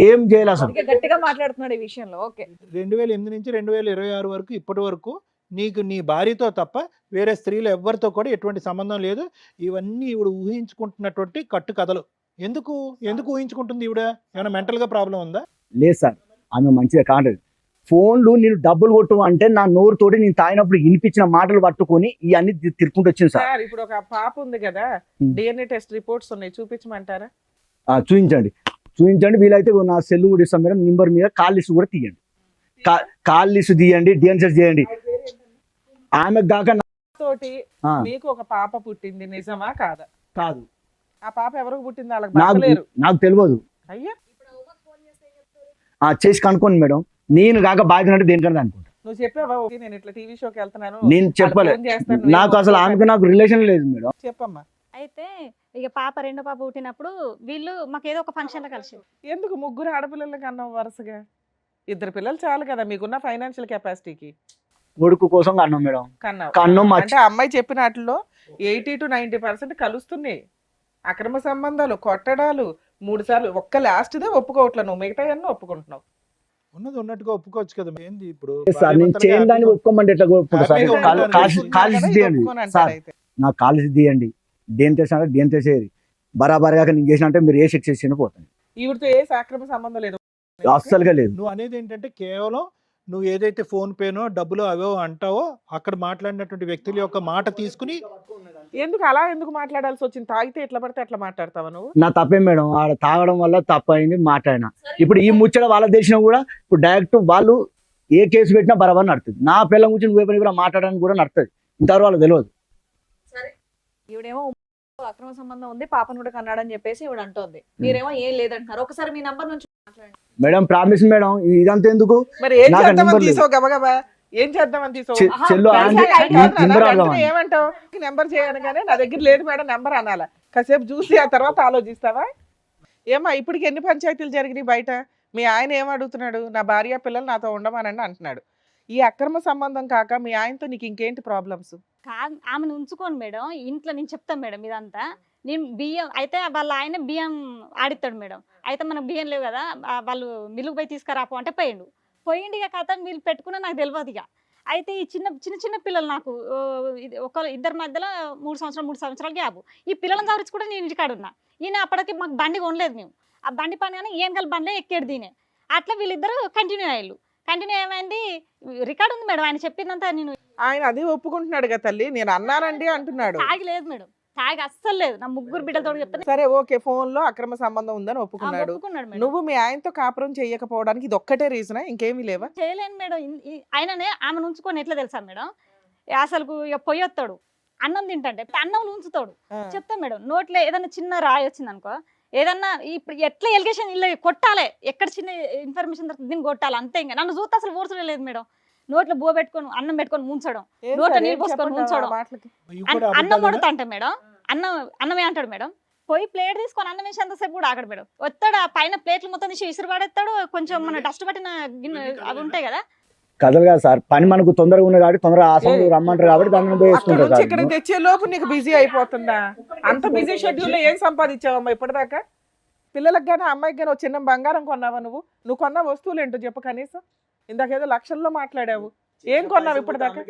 ఏం చేయాలి అసలు. ఇంకా గట్టిగా మాట్లాడుతున్నాడు ఈ విషయంలో. ఓకే, 2008 నుంచి 2026 వరకు ఇప్పటి వరకు నీకు నీ భార్యతో తప్ప వేరే స్త్రీలు ఎవ్వరితో కూడా ఎటువంటి సంబంధం లేదు. ఇవన్నీ ఈవిడ ఊహించుకుంటున్నటువంటి కట్టు కథలు. ఎందుకు ఊహించుకుంటుంది ఈవిడ? ఏమైనా మెంటల్గా ప్రాబ్లం ఉందా? లేదు సార్, ఆమె మంచిగా కాంటది. ఫోన్లు నేను డబ్బులు కొట్టు అంటే నా నోరుతోటి నేను తాగినప్పుడు వినిపించిన మాటలు పట్టుకొని ఇవన్నీ తిరుక్కుంటూ వచ్చింది సార్. సార్ ఇప్పుడు ఒక పాప ఉంది కదా, డిఎన్ఏ టెస్ట్ రిపోర్ట్స్ ఉన్నాయి, చూపించమంటారా? చూపించండి వీలైతే నా సెల్ కూడా ఇస్తాం మేడం, నెంబర్ మీద కాల్ లిస్ట్ కూడా తీయండి. కాల్ లిస్ట్ తీయండి, డిఎన్సెస్ చేయండి. ఆమెకు కాక తోటి ఆ, మీకు ఒక పాప పుట్టింది, నిజమా కాదా? కాదు, ఆ పాప ఎవరికి పుట్టింది? వాళ్ళకి నాకు భర్తలేరు. నాకు తెలియదు. అయ్యా, చేసి కనుక్కోండి మేడం. నేను కాక బాధ్యత అంటే దేనికన్నా అనుకుంటా. నువ్వు చెప్పావా ఓకే నేను ఇట్లా టీవీ షోకి వెళ్తున్నాను, నేను చెప్పలే. ఫోన్ చేస్తాను, నువ్వు నాకు అసలు ఆమెకు నాకు రిలేషన్ లేదు మేడం. చెప్పమ్మా. అయితే ఇక రెండో పాప పుట్టినప్పుడు వీళ్ళు మాకు ఏదో ఒక ఫంక్షన్ లో కలిసి ఎందుకు ముగ్గురు ఆడపిల్లలకి అన్నావు వరుసగా? ఇద్దరు పిల్లలు చాలు కదా మీకున్న ఫైనాన్షియల్ కెపాసిటీకి. కొడుకు కోసం అన్నాం మేడం. కన్నావు కన్ను అంటే అమ్మాయి చెప్పిన వాటిలో 80 to 90% కలుస్తున్నాయి. అక్రమ సంబంధాలు, కొట్టడాలు 3 సార్లు. ఒక్క లాస్ట్దే ఒప్పుకోవట్లే, నువ్వు మిగతా అన్నీ ఒప్పుకుంటున్నావు. ఉన్నది ఉన్నట్టుగా ఒప్పుకోవచ్చు కదా. ఏంది ఇప్పుడు సార్ నేను చేయని దాన్ని ఒప్పుకోమంటే ఎట్లా ఒప్పుకుంటా సార్? హ్యాపీగా కాల్- ఉంటాను. కాల్- కాల్ లిస్ట్ తీయండి సార్. నాకు కాల్ లిస్ట్ తీయండి, దేని చేసినా దేని చేసేది బరాబర్గా నేను చేసిన అంటే మీరు ఏ శిక్ష చేసిన పోతాను. ఈవిడతో ఏ అక్రమ సంబంధం లేదు. అస్సలుగా లేదు. నువ్వు అనేది ఏంటంటే కేవలం నువ్వు ఏదైతే ఫోన్ పేనో డబ్బులు అవో అంటావో అక్కడ మాట్లాడినటువంటి వ్యక్తుల యొక్క మాట తీసుకుని ఎందుకు అలా ఎందుకు మాట్లాడాల్సి వచ్చింది? తాగితే ఎట్లా పడితే అట్లా మాట్లాడతావా నువ్వు? నా తప్పే మేడం, ఆడ తాగడం వల్ల తప్పు అయింది, మాట్లాడినా. ఇప్పుడు ఈ ముచ్చట వాళ్ళ దేశం కూడా ఇప్పుడు డైరెక్ట్ వాళ్ళు ఏ కేసు పెట్టినా బరాబర్ నడుతుంది. నా పిల్లల గురించి నువ్వు పని కూడా మాట్లాడడానికి కూడా నడుతుంది. ఇంతవరకు వాళ్ళకి తెలియదు. ఈవిడేమో అక్రమ సంబంధం ఉంది, పాపను కూడా కన్నాడని చెప్పేసి ఈవిడ అంటోంది. మీరేమో ఏం లేదంటున్నారు. ఒకసారి మీ నంబర్ నుంచి మాట్లాడండి మేడం ప్రామిస్ మేడం, ఇదంతా ఎందుకు? మరి ఏం నాకు చేద్దామని నెంబర్ లేదు. తీసావు గబగబా? ఏం చేద్దామని తీసావు? చెల్లు ఆహా, ఆంటీ తెలిసాక ఐడియా ఉందా? నెంబర్ వెంటనే అడగమని. ఏమంటావు? నెంబర్ చేయగానే నా దగ్గర లేదు మేడం నెంబర్ అనాలా? కాసేపు చూసి ఆ తర్వాత ఆలోచిస్తావా? ఏమా ఇప్పటికి ఎన్ని పంచాయతీలు జరిగినాయి బయట? మీ ఆయన ఏం అడుగుతున్నాడు? నా భార్య పిల్లలు నాతో ఉండమనండి అంటున్నాడు. ఈ అక్రమ సంబంధం కాక మీ ఆయనతో నీకు ఇంకేంటి ప్రాబ్లమ్స్? ఆమెను ఉంచుకోండి మేడం, ఇంట్లో నేను చెప్తాను మేడం ఇదంతా. నేను బియ్యం అయితే వాళ్ళ ఆయన బియ్యం ఆడిస్తాడు మేడం. అయితే మనకు బియ్యం లేవు కదా, వాళ్ళు మిల్లుకు పోయి తీసుకురాపో అంటే పోయిండు ఇక కథ వీళ్ళు పెట్టుకున్నా నాకు తెలియదు ఇక. అయితే ఈ చిన్న పిల్లలు నాకు ఇద్దరి మధ్యలో 3 సంవత్సరాలు గ్యాప్. ఈ పిల్లలను గురించి కూడా నేను ఇంటికాడ ఉన్నా. ఈయన అప్పటికి మాకు బండి కొనలేదు మేము. ఆ బండి పని కానీ ఏం కలిసి బండిలో ఎక్కేడు దీనే. అట్లా వీళ్ళిద్దరు కంటిన్యూ అయ్యారు. కంటిన్యూ ఏమైంది రికార్డు ఉంది మేడం, ఆయన చెప్పిందంతా. నేను ఆయన అది ఒప్పుకుంటున్నాడు కదా తల్లి, నేను అన్నానండి అంటున్నాడు. తాగి లేదు మేడం, తాగి అస్సలు లేదు. నా ముగ్గురు బిడ్డలతో చెప్తాను. సరే ఓకే, ఫోన్ లో అక్రమ సంబంధం ఉందని ఒప్పుకున్నాడు. ఒప్పుకున్నాడు మేడం. నువ్వు మీ ఆయనతో కాపురం చేయకపోవడానికి ఇది ఒక్కటే రీజనా? ఇంకేమీ లేవా? చేయలేను మేడం. ఆయననే ఆమెను ఉంచుకొని ఎట్లా తెలుసా మేడం, అసలు ఇక పొయ్యొత్తాడు, అన్నం తింటే అన్నం ఉంచుతాడు. చెప్తా మేడం, నోట్లో ఏదైనా చిన్న రాయి వచ్చింది అనుకో, ఏదన్నా ఇప్పుడు ఎట్లా ఎలిగేషన్ ఇల్లు కొట్టాలి, ఎక్కడ చిన్న ఇన్ఫర్మేషన్ దొరుకుతుంది దీన్ని కొట్టాలి అంతే. ఇంకా నన్ను చూస్తే అసలు ఓర్చలే లేదు మేడం. నోట్లో బో పెట్టుకొని అన్నం పెట్టుకొని ముంచడం, నోట్లో నీళ్ళు పోసుకొని ముంచడం, అన్నం వండుతా అంటే మేడం అన్నమే అంటాడు మేడం. పోయి ప్లేట్ తీసుకొని అన్నం వేసి అంతసేపు కూడా ఆగడు మేడం. వస్తాడు ఆ పైన ప్లేట్లు మొత్తం తీసి విసిరి పడేస్తాడు. కొంచెం మన డస్ట్ పట్టిన గిన్నె అవి ఉంటాయి కదా, కథలు కాదు సార్, పని మనకు తొందరగా ఉంది కాబట్టి తొందరగా ఆసనం రమ్మంటారు కాబట్టి దాన్ని అక్కడ వేసుకుంటారు నుంచి సార్. ఇక్కడ తెచ్చే లోపు నీకు బిజీ అయిపోతుందా? అంత బిజీ షెడ్యూల్ లో ఏం సంపాదించావమ్మా ఇప్పటిదాకా? పిల్లలకు గానీ అమ్మాయికి గానీ చిన్న బంగారం కొన్నావా? నువ్వు కొన్న వస్తువులు ఏంటో చెప్పు కనీసం. ఇందాకేదో లక్షల్లో మాట్లాడావు, ఏం కొన్నావు ఇప్పటిదాకా?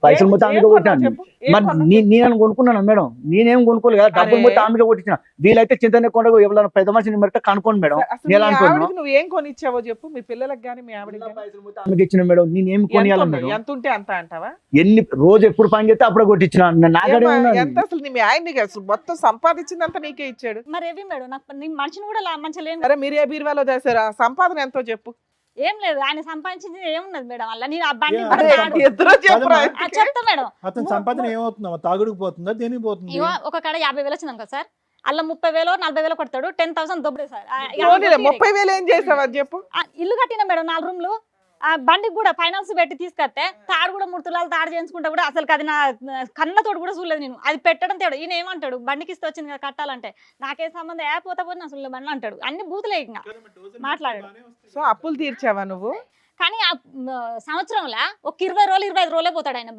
పైసలు మొత్తం ఆమెకే కొట్టినాను. చెప్పు, ఏం మరి కొన్నావు? నేను కొనుక్కున్నాను మేడం, నేనేం కొనుక్కోలేదు కదా, డబ్బులు మొత్తం ఆమెకే కొట్టించిన. వీలైతే చింతనే కొండ ఎవరైనా పెద్ద మనిషిని మరి కనుక్కోండి మేడం. అసలు నేను మీ అనుకున్నాను ఆవిడకి నువ్వు ఏం కొనిచ్చావో చెప్పు, మీ పిల్లలకు గానీ మీ ఆవిడకి గానీ. ఆమెకి ఇచ్చిన మేడం, నేనేం కొనియాలి మేడం? ఎంత ఉంటే అంత అంటావా? ఎన్ని రోజు ఎప్పుడు పని చేస్తే అప్పుడే కొట్టించిన. నాగడే ఏమ్మా, ఉన్నాను. ఎంత అసలు మీ ఆయన అసలు మొత్తం సంపాదించిందంతా నీకే ఇచ్చాడు. మరి ఏవి మేడం నాకు నీ మనిషిని కూడా మంచిగా లేని. సరే మీరు ఏ బీరువాలో చేశారా? సంపాదన ఎంతో చెప్పు. ఏం లేదు, ఆయన సంపాదించింది ఏమున్నది మేడం అలా. నేను ఆ బండి అదే, కూడా తాడు. ఇద్దరు చెప్పురా. చెప్తా మేడం. అతని సంపాదన ఏమవుతుందమ్మా? తాగుడుకు పోతుందా, దేనికి పోతుంది? ఇగో ఒక కాడ 50,000 వచ్చింది అనుకో సార్, అలా 30,000 40,000 కొడతాడు. 10,000 దొబ్బడే సార్. పోనీలే, 30,000 ఏం చేసావు అది చెప్పు. ఇల్లు కట్టిన మేడం 4 రూమ్లు. ఆ బండికి కూడా ఫైనాన్స్ పెట్టి తీసుకొస్తే తాడు కూడా 3 తులాలు తాడు చేయించుకుంటే కూడా అసలు అది నా కన్నతోడు కూడా చూడలేదు నేను. అది పెట్టడం తేడు. ఈయన ఏమంటాడు, బండికి ఇస్తే వచ్చింది కదా కట్టాలంటే, నాకే సంబంధం పోతా పోతే అసలు బండ్లు అంటాడు. అన్ని బూతులే ఇంకా మాట్లాడాడు. సో అప్పులు తీర్చావా నువ్వు? కానీ ఆ సంవత్సరంలో ఒక 20 రోజులు 25 రోజులే పోతాడు ఆయన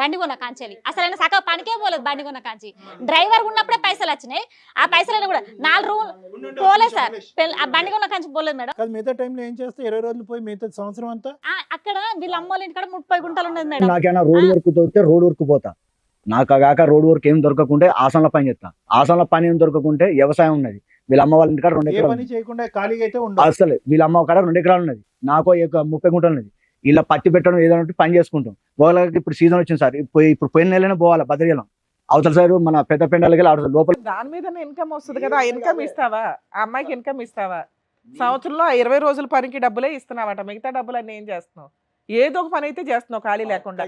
బండి కొన్న కాంచెలి. అసలు ఆయన సగం పనికే పోలేదు బండి కొన్న కాంచి. డ్రైవర్ ఉన్నప్పుడే పైసలు వచ్చినాయి. ఆ పైసలు కూడా 4 రోజులు పోలేదు సార్. ఆ బండి కొన్న కాంచి పోలేదు మేడం. మిగతా టైంలో ఏం చేస్తే 20 రోజులు పోయి మిగతా సంవత్సరం అంతా అక్కడ వీళ్ళ అమ్మోళ్ళ ఇంటికాడ 30 గుంటలు ఉన్నది మేడం. నాకేనా రోడ్ వర్క్ దొరికితే రోడ్ వర్క్ పోతా. నాకు కాక రోడ్ వర్క్ ఏం దొరకకుంటే ఆసనలో పని చేస్తా. ఆసనలో పని ఏం దొరకకుంటే వ్యవసాయం ఉన్నది. వీళ్ళ అమ్మ వాళ్ళ ఇంటికాడ 2 ఏ ఎకరాలు పని చేయకుండా ఖాళీగా అయితే ఉండదు. అసలు వీళ్ళ అమ్మ కాడ 2 ఎకరాలు ఉన్నది, నాకు 30 గుంటలు ఉన్నది. ఇలా పత్తి పెట్టడం ఏదైనా పని చేసుకుంటాం. వాళ్ళకి ఇప్పుడు సీజన్ వచ్చింది సార్, ఇప్పుడు పోయిన నెలనే పోవాలి బద్రీలం అవతల సైడ్ మన పెద్ద పెండాలకి లోపల. దాని మీద ఇన్కమ్ వస్తుంది కదా, ఆ ఇన్కమ్ ఇస్తావా? ఆ అమ్మాయికి ఇన్కమ్ ఇస్తావా? సంవత్సరంలో ఆ 20 రోజుల పనికి డబ్బులే ఇస్తున్నావట, మిగతా డబ్బులు అన్నీ ఏం చేస్తున్నావు? ఏదో ఒక పని అయితే చేస్తున్నావు ఖాళీ లేకుండా.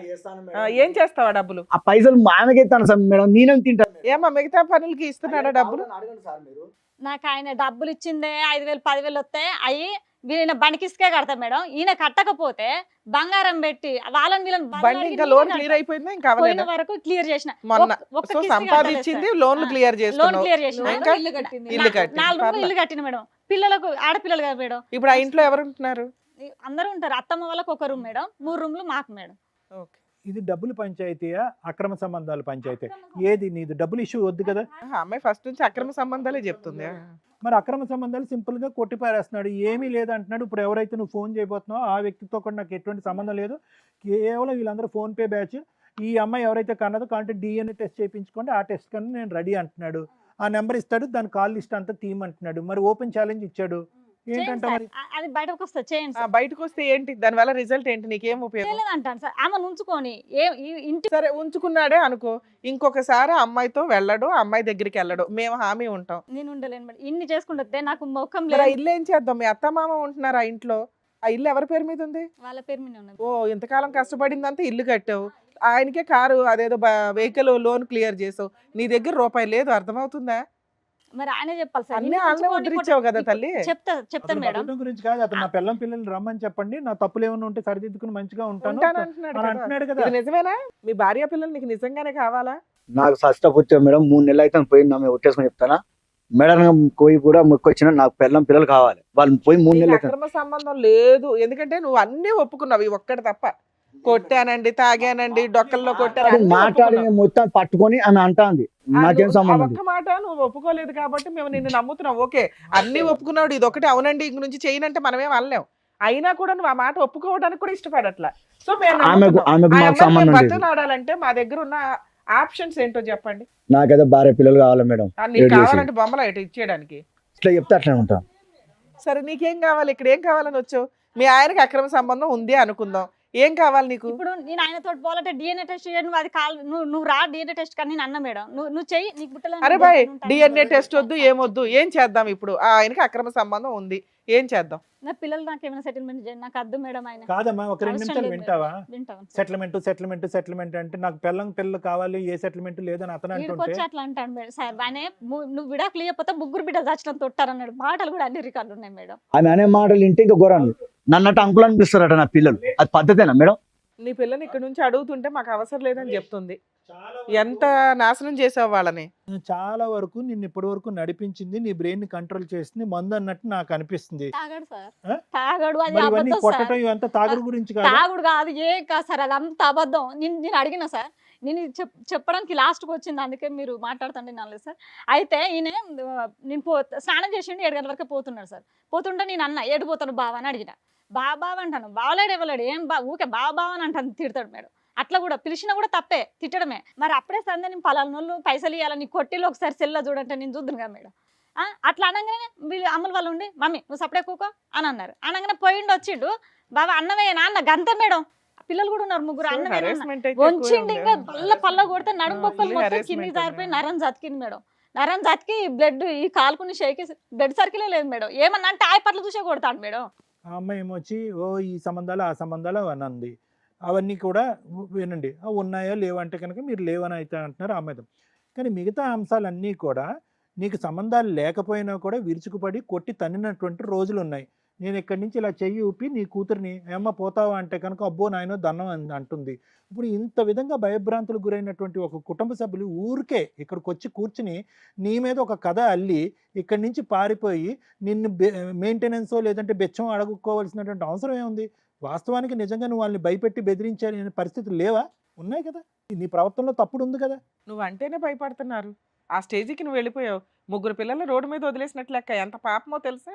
ఏం చేస్తావా డబ్బులు? ఆ పైసలు మా ఆమెకి ఇస్తాను సార్ మేడం, నేనేం తింటాను మేడం? ఏమా మిగతా పనులకి ఇస్తున్నాడా డబ్బులు? అడగండి సార్ మీరు. నాకు ఆయన డబ్బులు ఇచ్చిందే 5,000 10,000 వస్తాయి, అవి వీళ్ళ బండికిసుకే కడతా మేడం. ఈయన కట్టకపోతే బంగారం పెట్టి వాళ్ళని వీళ్ళని బండి ఇంకా లోన్ క్లియర్ అయిపోయిందా? ఇంకా పోయిన అవ్వలేదా? వరకు క్లియర్ చేసిన. మొన్న ఒక్క సో కిస్తీ సంపాదించింది కట్టలేదు లోన్లు సార్. క్లియర్ లోన్ చేస్తున్నావు. క్లియర్ చేసిన. ఇంకా ఇల్లు కట్టింది. ఇల్లు కట్టింది. 4 రూమ్లు పర్లే. ఇల్లు కట్టిన మేడం. పిల్లలకు ఆడపిల్లలు కదా మేడం, ఇప్పుడు ఆ ఇంట్లో ఎవరు ఉంటున్నారు? అందరూ ఉంటారు. అత్తమ్మ వాళ్ళకి ఒక రూమ్ మేడం, 3 రూమ్లు మాకు మేడం. ఓకే. ఇది డబ్బులు పంచాయతీయా అక్రమ సంబంధాలు పంచాయతీ? ఏది నీది? డబ్బులు ఇష్యూ వద్దు కదా. అమ్మాయి ఫస్ట్ నుంచి అక్రమ సంబంధాలే చెప్తుంది. మరి అక్రమ సంబంధాలు సింపుల్ గా కొట్టిపారేస్తున్నాడు, ఏమీ లేదు అంటున్నాడు. ఇప్పుడు ఎవరైతే నువ్వు ఫోన్ చేయబోతున్నావో ఆ వ్యక్తితో కూడా నాకు ఎటువంటి సంబంధం లేదు, కేవలం వీళ్ళందరూ ఫోన్ పే బ్యాచ్. ఈ అమ్మాయి ఎవరైతే కన్నదో కాబట్టి DNA టెస్ట్ చేయించుకోండి, ఆ టెస్ట్ కన్నా నేను రెడీ అంటున్నాడు. ఆ నెంబర్ ఇస్తాడు, దాని కాల్ లిస్ట్ అంతా తీయమంటున్నాడు. మరి ఓపెన్ ఛాలెంజ్ ఇచ్చాడు, చేయండి ఏంటంటే సార్. మరి అది బయటకు వస్తుంది, చేయండి సార్. బయటకు వస్తే ఏంటి దానివల్ల రిజల్ట్ ఏంటి? నీకేం ఉపయోగం? చేయలేదంటాను సార్. ఆమె ఉంచుకొని ఇంటి సరే ఉంచుకున్నాడే అనుకో, ఇంకొకసారి ఆ అమ్మాయితో వెళ్ళడు, ఆ అమ్మాయి దగ్గరికి వెళ్ళడు, మేము హామీ ఉంటాం. నేను ఉండలేను మేడం. ఇన్ని చేసుకుంటే నాకు ముఖం మరి ఆ లేదు. ఇల్లు ఏం చేద్దాం? మీ అత్త మామ ఉంటున్నారు ఆ ఇంట్లో, ఆ ఇల్లు ఎవరి పేరు మీద ఉంది? వాళ్ళ పేరు మీద ఉన్నది. ఓ ఇంతకాలం కష్టపడిందంతా ఇల్లు కట్టావు, ఆయనకే కారు అదేదో వెహికల్ లోన్ క్లియర్ చేసావు, నీ దగ్గర రూపాయి లేదు. అర్థమవుతుందా? మరి ఆయనే చెప్పాలి సార్. అన్నీ ఇన్ని వాళ్ళనే ఉంచుకొని ఉద్ధరించావు కదా తల్లి. చెప్తాను అతను మేడం. బతకడం గురించి కాదు, అతను నా పిల్లం పిల్లల్ని రమ్మని చెప్పండి, నా తప్పులు ఏమైనా ఉంటే సరిదిద్దుకుని మంచిగా ఉంటాను ఉంటాను అంటున్నాడు అని కదా. అంటున్నాడు కదా. ఇది నిజమేనా? మీ భార్య పిల్లలు నీకు నిజంగానే కావాలా? నాకు ఫస్ట్ వచ్చా మేడం, 3 నెలలు అయితే పోయింది, ఆమె ఒట్టేసుకొని చెప్తానా మేడం. పోయి కూడా మొక్కొచ్చిన నాకు పిల్లలు కావాలి, వాళ్ళు పోయి 3 నీకు నెలలు అయితే. అక్రమ సంబంధం లేదు, ఎందుకంటే నువ్వు అన్ని ఒప్పుకున్నావు, ఇవి ఒక్కటి తప్ప. కొట్టానండి, తాగానండి, డొక్కల్లో కొట్టాను అన్నీ మాట్లాడి ఒప్పుకున్నావు. నేను మొత్తం పట్టుకొని ఆమె అంటాంది, నాకేం ఆ సంబంధం ఒక్క మాట నువ్వు ఒప్పుకోలేదు కాబట్టి మేము నిన్ను నమ్ముతున్నాం. ఓకే అన్ని ఒప్పుకున్నాడు, ఇది ఒకటి అవునండి ఇంక నుంచి చేయనంటే మనమేం అనలేం. అయినా కూడా నువ్వు ఆ మాట ఒప్పుకోవడానికి కూడా ఇష్టపడట్లా. సో మేము ఆమెకు మాకు సంబంధం లేదు. బతనాడాలంటే మా దగ్గర ఉన్న ఆప్షన్స్ ఏంటో చెప్పండి. నాకైతే భార్య పిల్లలు కావాలి మేడం, నీకు ఏడు చేసి. కావాలంటే బొమ్మలు ఇటు ఇచ్చేయడానికి. ఇట్లా చెప్తే అట్లా ఉంటాం. సరే నీకేం కావాలి? ఇక్కడ ఏం కావాలని వచ్చావు? మీ ఆయనకి అక్రమ సంబంధం ఉంది అనుకుందాం, ఏం కావాలి నీకు? ఇప్పుడు నేను ఆయనతో పోవాలంటే DNA టెస్ట్ చేయను, అది నువ్వు రా DNA టెస్ట్ కానీ నేను అన్న మేడం, నువ్వు చెయ్యి, నీకు పుట్టలేదు. అరే బాయ్ DNA టెస్ట్ వద్దు ఏమొద్దు, ఏం చేద్దాం? ఇప్పుడు ఆ ఆయనకి అక్రమ సంబంధం ఉంది, ఏం చేద్దాం? నా పిల్లలు నాకు ఏమైనా సెటిల్మెంట్ చేయండి, నాకు అద్దు మేడం. ఆయన కాదమ్మా, ఒక 2 అవసరం నిమిషాలు లేదు వింటావా? వింటాను సార్. సెటిల్మెంట్ అంటే నాకు పిల్లలు కావాలి, ఏ సెటిల్మెంట్ లేదని అతను అంటుంటే వీడికొచ్చి అట్లా అంటాడు మేడం సార్. ఆయన నువ్వు విడాకులు ఇవ్వకపోతే 3 బిడ్డలు చచ్చినంత తొట్టారన్నాడు. మాటలు కూడా అన్ని రికార్డులు ఉన్నాయి మేడం. ఆమె అనే మాటలు వింటే ఇంకా ఘోరాలు, నన్నట్టు అంకులు అనిపిస్తారట నా పిల్లలు. అది పద్ధతేనా మేడం? నీ పిల్లని ఇక్కడ నుంచి అడుగుతుంటే మాకు అవసరం లేదని చెప్తుంది. ఎంత నాశనం చేసావు వాళ్ళని. చాలా వరకు నిన్ను ఇప్పటి వరకు నడిపించింది, నీ బ్రెయిన్ ని కంట్రోల్ చేసింది మందు అన్నట్టు నాకు అనిపిస్తుంది. తాగాడు సార్, ఆ? తాగాడు. అది మరి ఇవన్నీ అబద్ధం సార్. కొట్టడం ఇవంతా తాగుడు గురించి కాదు. తాగుడు కాదు, ఏం కాదు సార్, అది అంత అబద్ధం. నేను అడిగిన సార్, నేను చెప్పడానికి లాస్ట్కి వచ్చింది, అందుకే మీరు మాట్లాడుతుంటే నాలేదు సార్. అయితే ఈయన నేను స్నానం చేసిండు, 7 గంటల వరకు పోతున్నాడు సార్. పోతుంటే నేను అన్న ఏడిపోతాను బావ అని అడిగిన. బావ అంటాను, బావలేడు ఇవ్వలేడు, ఏం ఊకే బావ అని అంటాను, తిడతాడు మేడం. అట్లా కూడా పిలిచినా కూడా తప్పే, తిట్టడమే. మరి అప్పుడే సందే నేను పలానోళ్ళు పైసలు ఇవ్వాలని కొట్టిలో ఒకసారి సెల్లో చూడంటే నేను చూద్దును కదా మేడం. అట్లా అనగానే వీళ్ళు అమ్మల వాళ్ళు ఉండి మమ్మీ నువ్వు సపడే కూకో అని అన్నారు. అనగానే పోయిండు వచ్చిండు, బాబా అన్నమే నాన్న గంతే మేడం. పిల్లలు కూడా ఉన్నారు, 3 అన్నమే వంచిండి, ఇంకా పల్ల కొడితే నడుము బొక్కలు మొత్తం కింది జారిపోయి నరం జతికింది మేడం. నరం జతికి బ్లడ్ ఈ కాలుకుని షేకి బ్లడ్ సర్కిలే లేదు మేడం. ఏమన్నా అంటే పట్ల చూసే కొడతాడు మేడం. ఆ అమ్మాయి ఏమొచ్చి ఓ ఈ సంబంధాలు ఆ సంబంధాలు అని అంది. అవన్నీ కూడా వినండి, ఉన్నాయో లేవంటే కనుక మీరు లేవని అయితే అంటున్నారు ఆ అమ్మాయి. కానీ మిగతా అంశాలన్నీ కూడా నీకు సంబంధాలు లేకపోయినా కూడా విరుచుకుపడి కొట్టి తన్నినటువంటి రోజులు ఉన్నాయి. నేను ఇక్కడి నుంచి ఇలా చెయ్యి ఊపి నీ కూతురిని ఏమ్మ పోతావా అంటే కనుక అబ్బో నాయనో దన్నం అంటుంది. ఇప్పుడు ఇంత విధంగా భయభ్రాంతులకు గురైనటువంటి ఒక కుటుంబ సభ్యులు ఊరికే ఇక్కడికి వచ్చి కూర్చుని నీ మీద ఒక కథ అల్లి ఇక్కడి నుంచి పారిపోయి నిన్ను మెయింటెనెన్సో లేదంటే బెచ్చం అడుగుకోవాల్సినటువంటి అవసరం ఏముంది? వాస్తవానికి నిజంగా నువ్వు వాళ్ళని భయపెట్టి బెదిరించాలి అనే పరిస్థితులు లేవా? ఉన్నాయి కదా. నీ ప్రవర్తనలో తప్పుడు ఉంది కదా. నువ్వు అంటేనే భయపడుతున్నారు. ఆ స్టేజ్కి నువ్వు వెళ్ళిపోయావు. 3 పిల్లలు రోడ్డు మీద వదిలేసినట్లు లెక్క. ఎంత పాపమో తెలుసా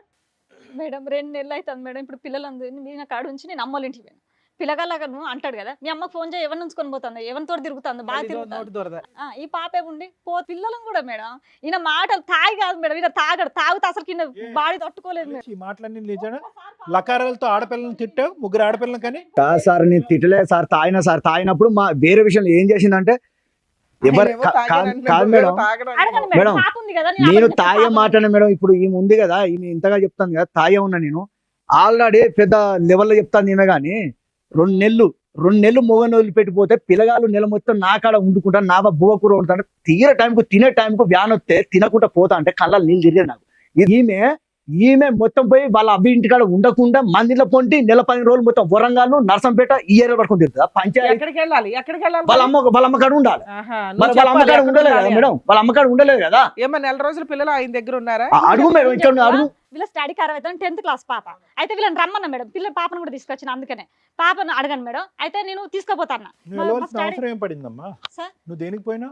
మేడం. 2 నెలలు అవుతుంది మేడం. ఇప్పుడు పిల్లలందరినీ నేను కాడ ఉంచి నేను అమ్మోళ్ళ ఇంటికి పోయాను. పిల్లగాళ్ళగా నువ్వు అంటాడు కదా, మీ అమ్మకు ఫోన్ చేయి, ఎవరిని ఉంచుకొని పోతుంది, ఎవరితో తిరుగుతుంది, బాగా తిరుగుతుంది. నోటి దొరద. ఈ పాపే ఉండి పిల్లలను కూడా మేడం ఈయన మాటలు తాగి కాదు మేడం, ఈయన తాగితే అసలు కింద బాడీ తట్టుకోలేదు మేడం. ఈ మాటలన్నీ నిజానా? లకారాలతో ఆడపిల్లలను తిట్టావు, 3 ఆడపిల్లలు కానీ. సార్ నేను తిట్టలేదు సార్, తాగినా సార్. తాగినప్పుడు మా వేరే విషయంలో ఏం చేసిందంటే ఎవరు ఆయనేమో కాదు తాగాడంటున్నాడు, మేడం, నువ్వేమో తాగడంటున్నావు. అడగండి మేడం, మేడం, పాప ఉంది కదా, నేను అబద్ధం తాగే చెప్తే మాటనే మేడం. ఇప్పుడు ఈమె ఉంది కదా, ఈమె ఇంతగా చెప్తాను కదా, తాగే ఉన్నా నేను ఆల్రెడీ పెద్ద లెవెల్లో చెప్తాను ఈమె కానీ 2 నెలలు మొగని వదిలిపెట్టిపోతే పిల్లగాళ్ళు నెల మొత్తం నా కాడ వండుకుంటా, నా బువ్వ కూర వండుతాను, తినే టైంకు వ్యాన్ వస్తే తినకుండా పోతా అంటే కళ్ళ నీళ్ళు తిరిగాయి నాకు. ఈమె మొత్తం పోయి వాళ్ళ అబ్బి ఇంటికాడ ఉండకుండా మందిలో పొంటి నెల 10 రోజులు మొత్తం వరంగల్ నర్సంపేట ఈ ఏరియా పట్టుకుని తిరుగుతుందా పంచాయతీ? ఎక్కడికి వెళ్ళాలి, ఎక్కడికి వెళ్ళాలి వాళ్ళ అమ్మకాడ ఉండాలి. ఆహా, మరి నువ్వు వాళ్ళ అమ్మకాడ చెప్పాలి, ఉండలేదు ఎక్కడ కదా ఉండాలి మేడం, వాళ్ళ అమ్మకాడ ఉండలేదు కదా. ఏమో నెల రోజులు పిల్లలు ఆయన దగ్గర ఉన్నారా? అడుగు మేడం, ఇక్కడ అడుగు. వీళ్ళ స్టడీ ఖరాబ్ అవుతుంది, 10th క్లాస్ పాప అయితే వీళ్ళని రమ్మన్నా మేడం, పాపను కూడా తీసుకొచ్చిన, అందుకనే పాపను అడగండి మేడం, అయితే నేను తీసుకుపోతాను. నువ్వు వెళ్ళవలసిన అవసరం ఏం పడిందమ్మా? సార్? నువ్వు దేనికి పోయినా?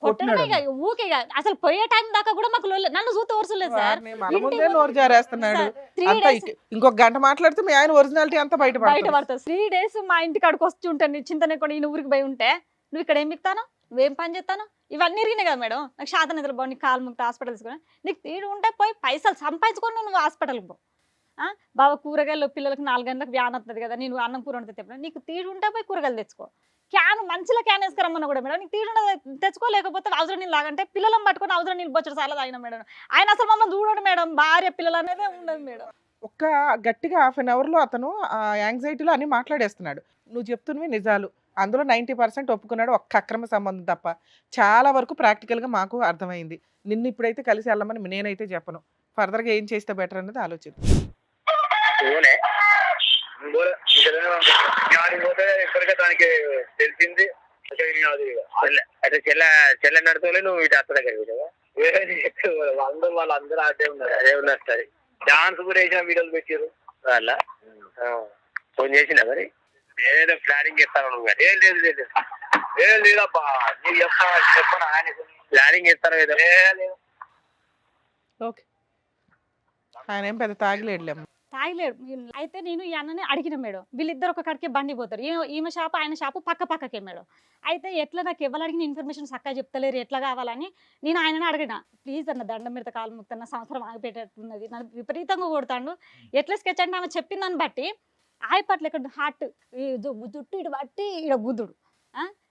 కొట్టడమే ఇక, ఊకే ఇక. అసలు పోయే టైం దాకా కూడా మాకు నన్ను చూస్తే ఊర్చలేదు సార్. వారిని మన ముందే నోరు జారేస్తున్నాడు. సార్, 3 అంతా days ఇంకొక గంట మాట్లాడితే మీ ఆయన ఒరిజినాలిటీ అంతా బయట బయట పడుతుంది. 3 days మా ఇంటికి అడుగు వచ్చి ఉంటాను, చింతనే కూడా ఈయన ఊరికి పోయి ఉంటే నువ్వు ఇక్కడ ఏం మిక్తాను, నువ్వేం పని చేస్తాను, ఇవన్నీ ఇరిగినాయి కదా మేడం. నాకు శాతం నిద్ర బాగు, నీకు కాలు ముక్త హాస్పిటల్ తీసుకుని, నీకు తీడు ఉంటే పోయి పైసలు సంపాదించుకొని నువ్వు హాస్పిటల్కి పో. బాబా కూరగాయలు పిల్లలకు 4 గంటలకు వ్యాన్ వస్తుంది కదా, నేను అన్నం కూర వండితే చెప్పిన, నీకు తీడు ఉంటే పోయి కూరగాయలు తెచ్చుకో. మంచిలో క్యాన్ వేసుకురమ్మన్నా కూడా మేడం, నీకు తీడు తెచ్చుకోలేకపోతే అవసరం నీళ్ళు లాగంటే పిల్లలను పట్టుకొని అవసరం నీళ్ళు బొచ్చడు చాలా తాగిన మేడం. ఆయన అసలు మమ్మల్ని చూడడు మేడం, భార్య పిల్లలు అనేదే ఉండదు మేడం. ఒక్క గట్టిగా హాఫ్ అన్ అవర్లో అతను ఆ యాంగ్జైటీలో అన్ని మాట్లాడేస్తున్నాడు. నువ్వు చెప్తున్నవి నిజాలు, అందులో 90% ఒప్పుకున్నాడు, ఒక్క అక్రమ సంబంధం తప్ప. చాలా వరకు ప్రాక్టికల్గా మాకు అర్థమైంది. నిన్ను ఇప్పుడైతే కలిసి వెళ్ళమని నేనైతే చెప్పను. ఫర్దర్గా ఏం చేస్తే బెటర్ అనేది ఆలోచిద్దాం. ఇప్పటికే దానికి తెలిసింది. అయితే చెల్ల నడుతూనే నువ్వు ఇటు అత్త దగ్గర వాళ్ళందరూ అదే ఉన్నారు సరే. డాన్స్ కూడా వేసిన వీడియోలు పెట్టారు వాళ్ళ. ఫోన్ చేసినా మరి ఏదో ప్లానింగ్ చేస్తాను నువ్వు. ఏం లేదు ఏం లేదబ్బా, నీకు చెప్పను ఆయన ప్లానింగ్ చేస్తాను ఏదో లేదు. ఓకే, ఆయన ఏం పెద్ద తాగిలేడులేమ్మ. తాగలేడు. అయితే నేను ఈ అన్నని అడిగిన మేడం, వీళ్ళిద్దరు ఒక కాడికే బండి పోతారు, ఈమె షాపు ఆయన షాపు పక్కకే మేడం. అయితే ఎట్లా నాకు ఎవరు అడిగిన ఇన్ఫర్మేషన్ చక్కగా చెప్తలేరు, ఎట్లా కావాలని నేను ఆయనని అడిగిన, ప్లీజ్ అన్న దండం మీద కాలు ముక్తన్న, సంవత్సరం ఆగిపెట్టేట్టున్నది, నన్ను విపరీతంగా కొడతాడు. ఎట్లా స్కెచ్ అంటే ఆమె చెప్పిన దాన్ని బట్టి ఆయపట్ల ఇక్కడ హార్ట్ జుట్టు ఇటు బట్టి ఇక్కడ గుద్దుడు,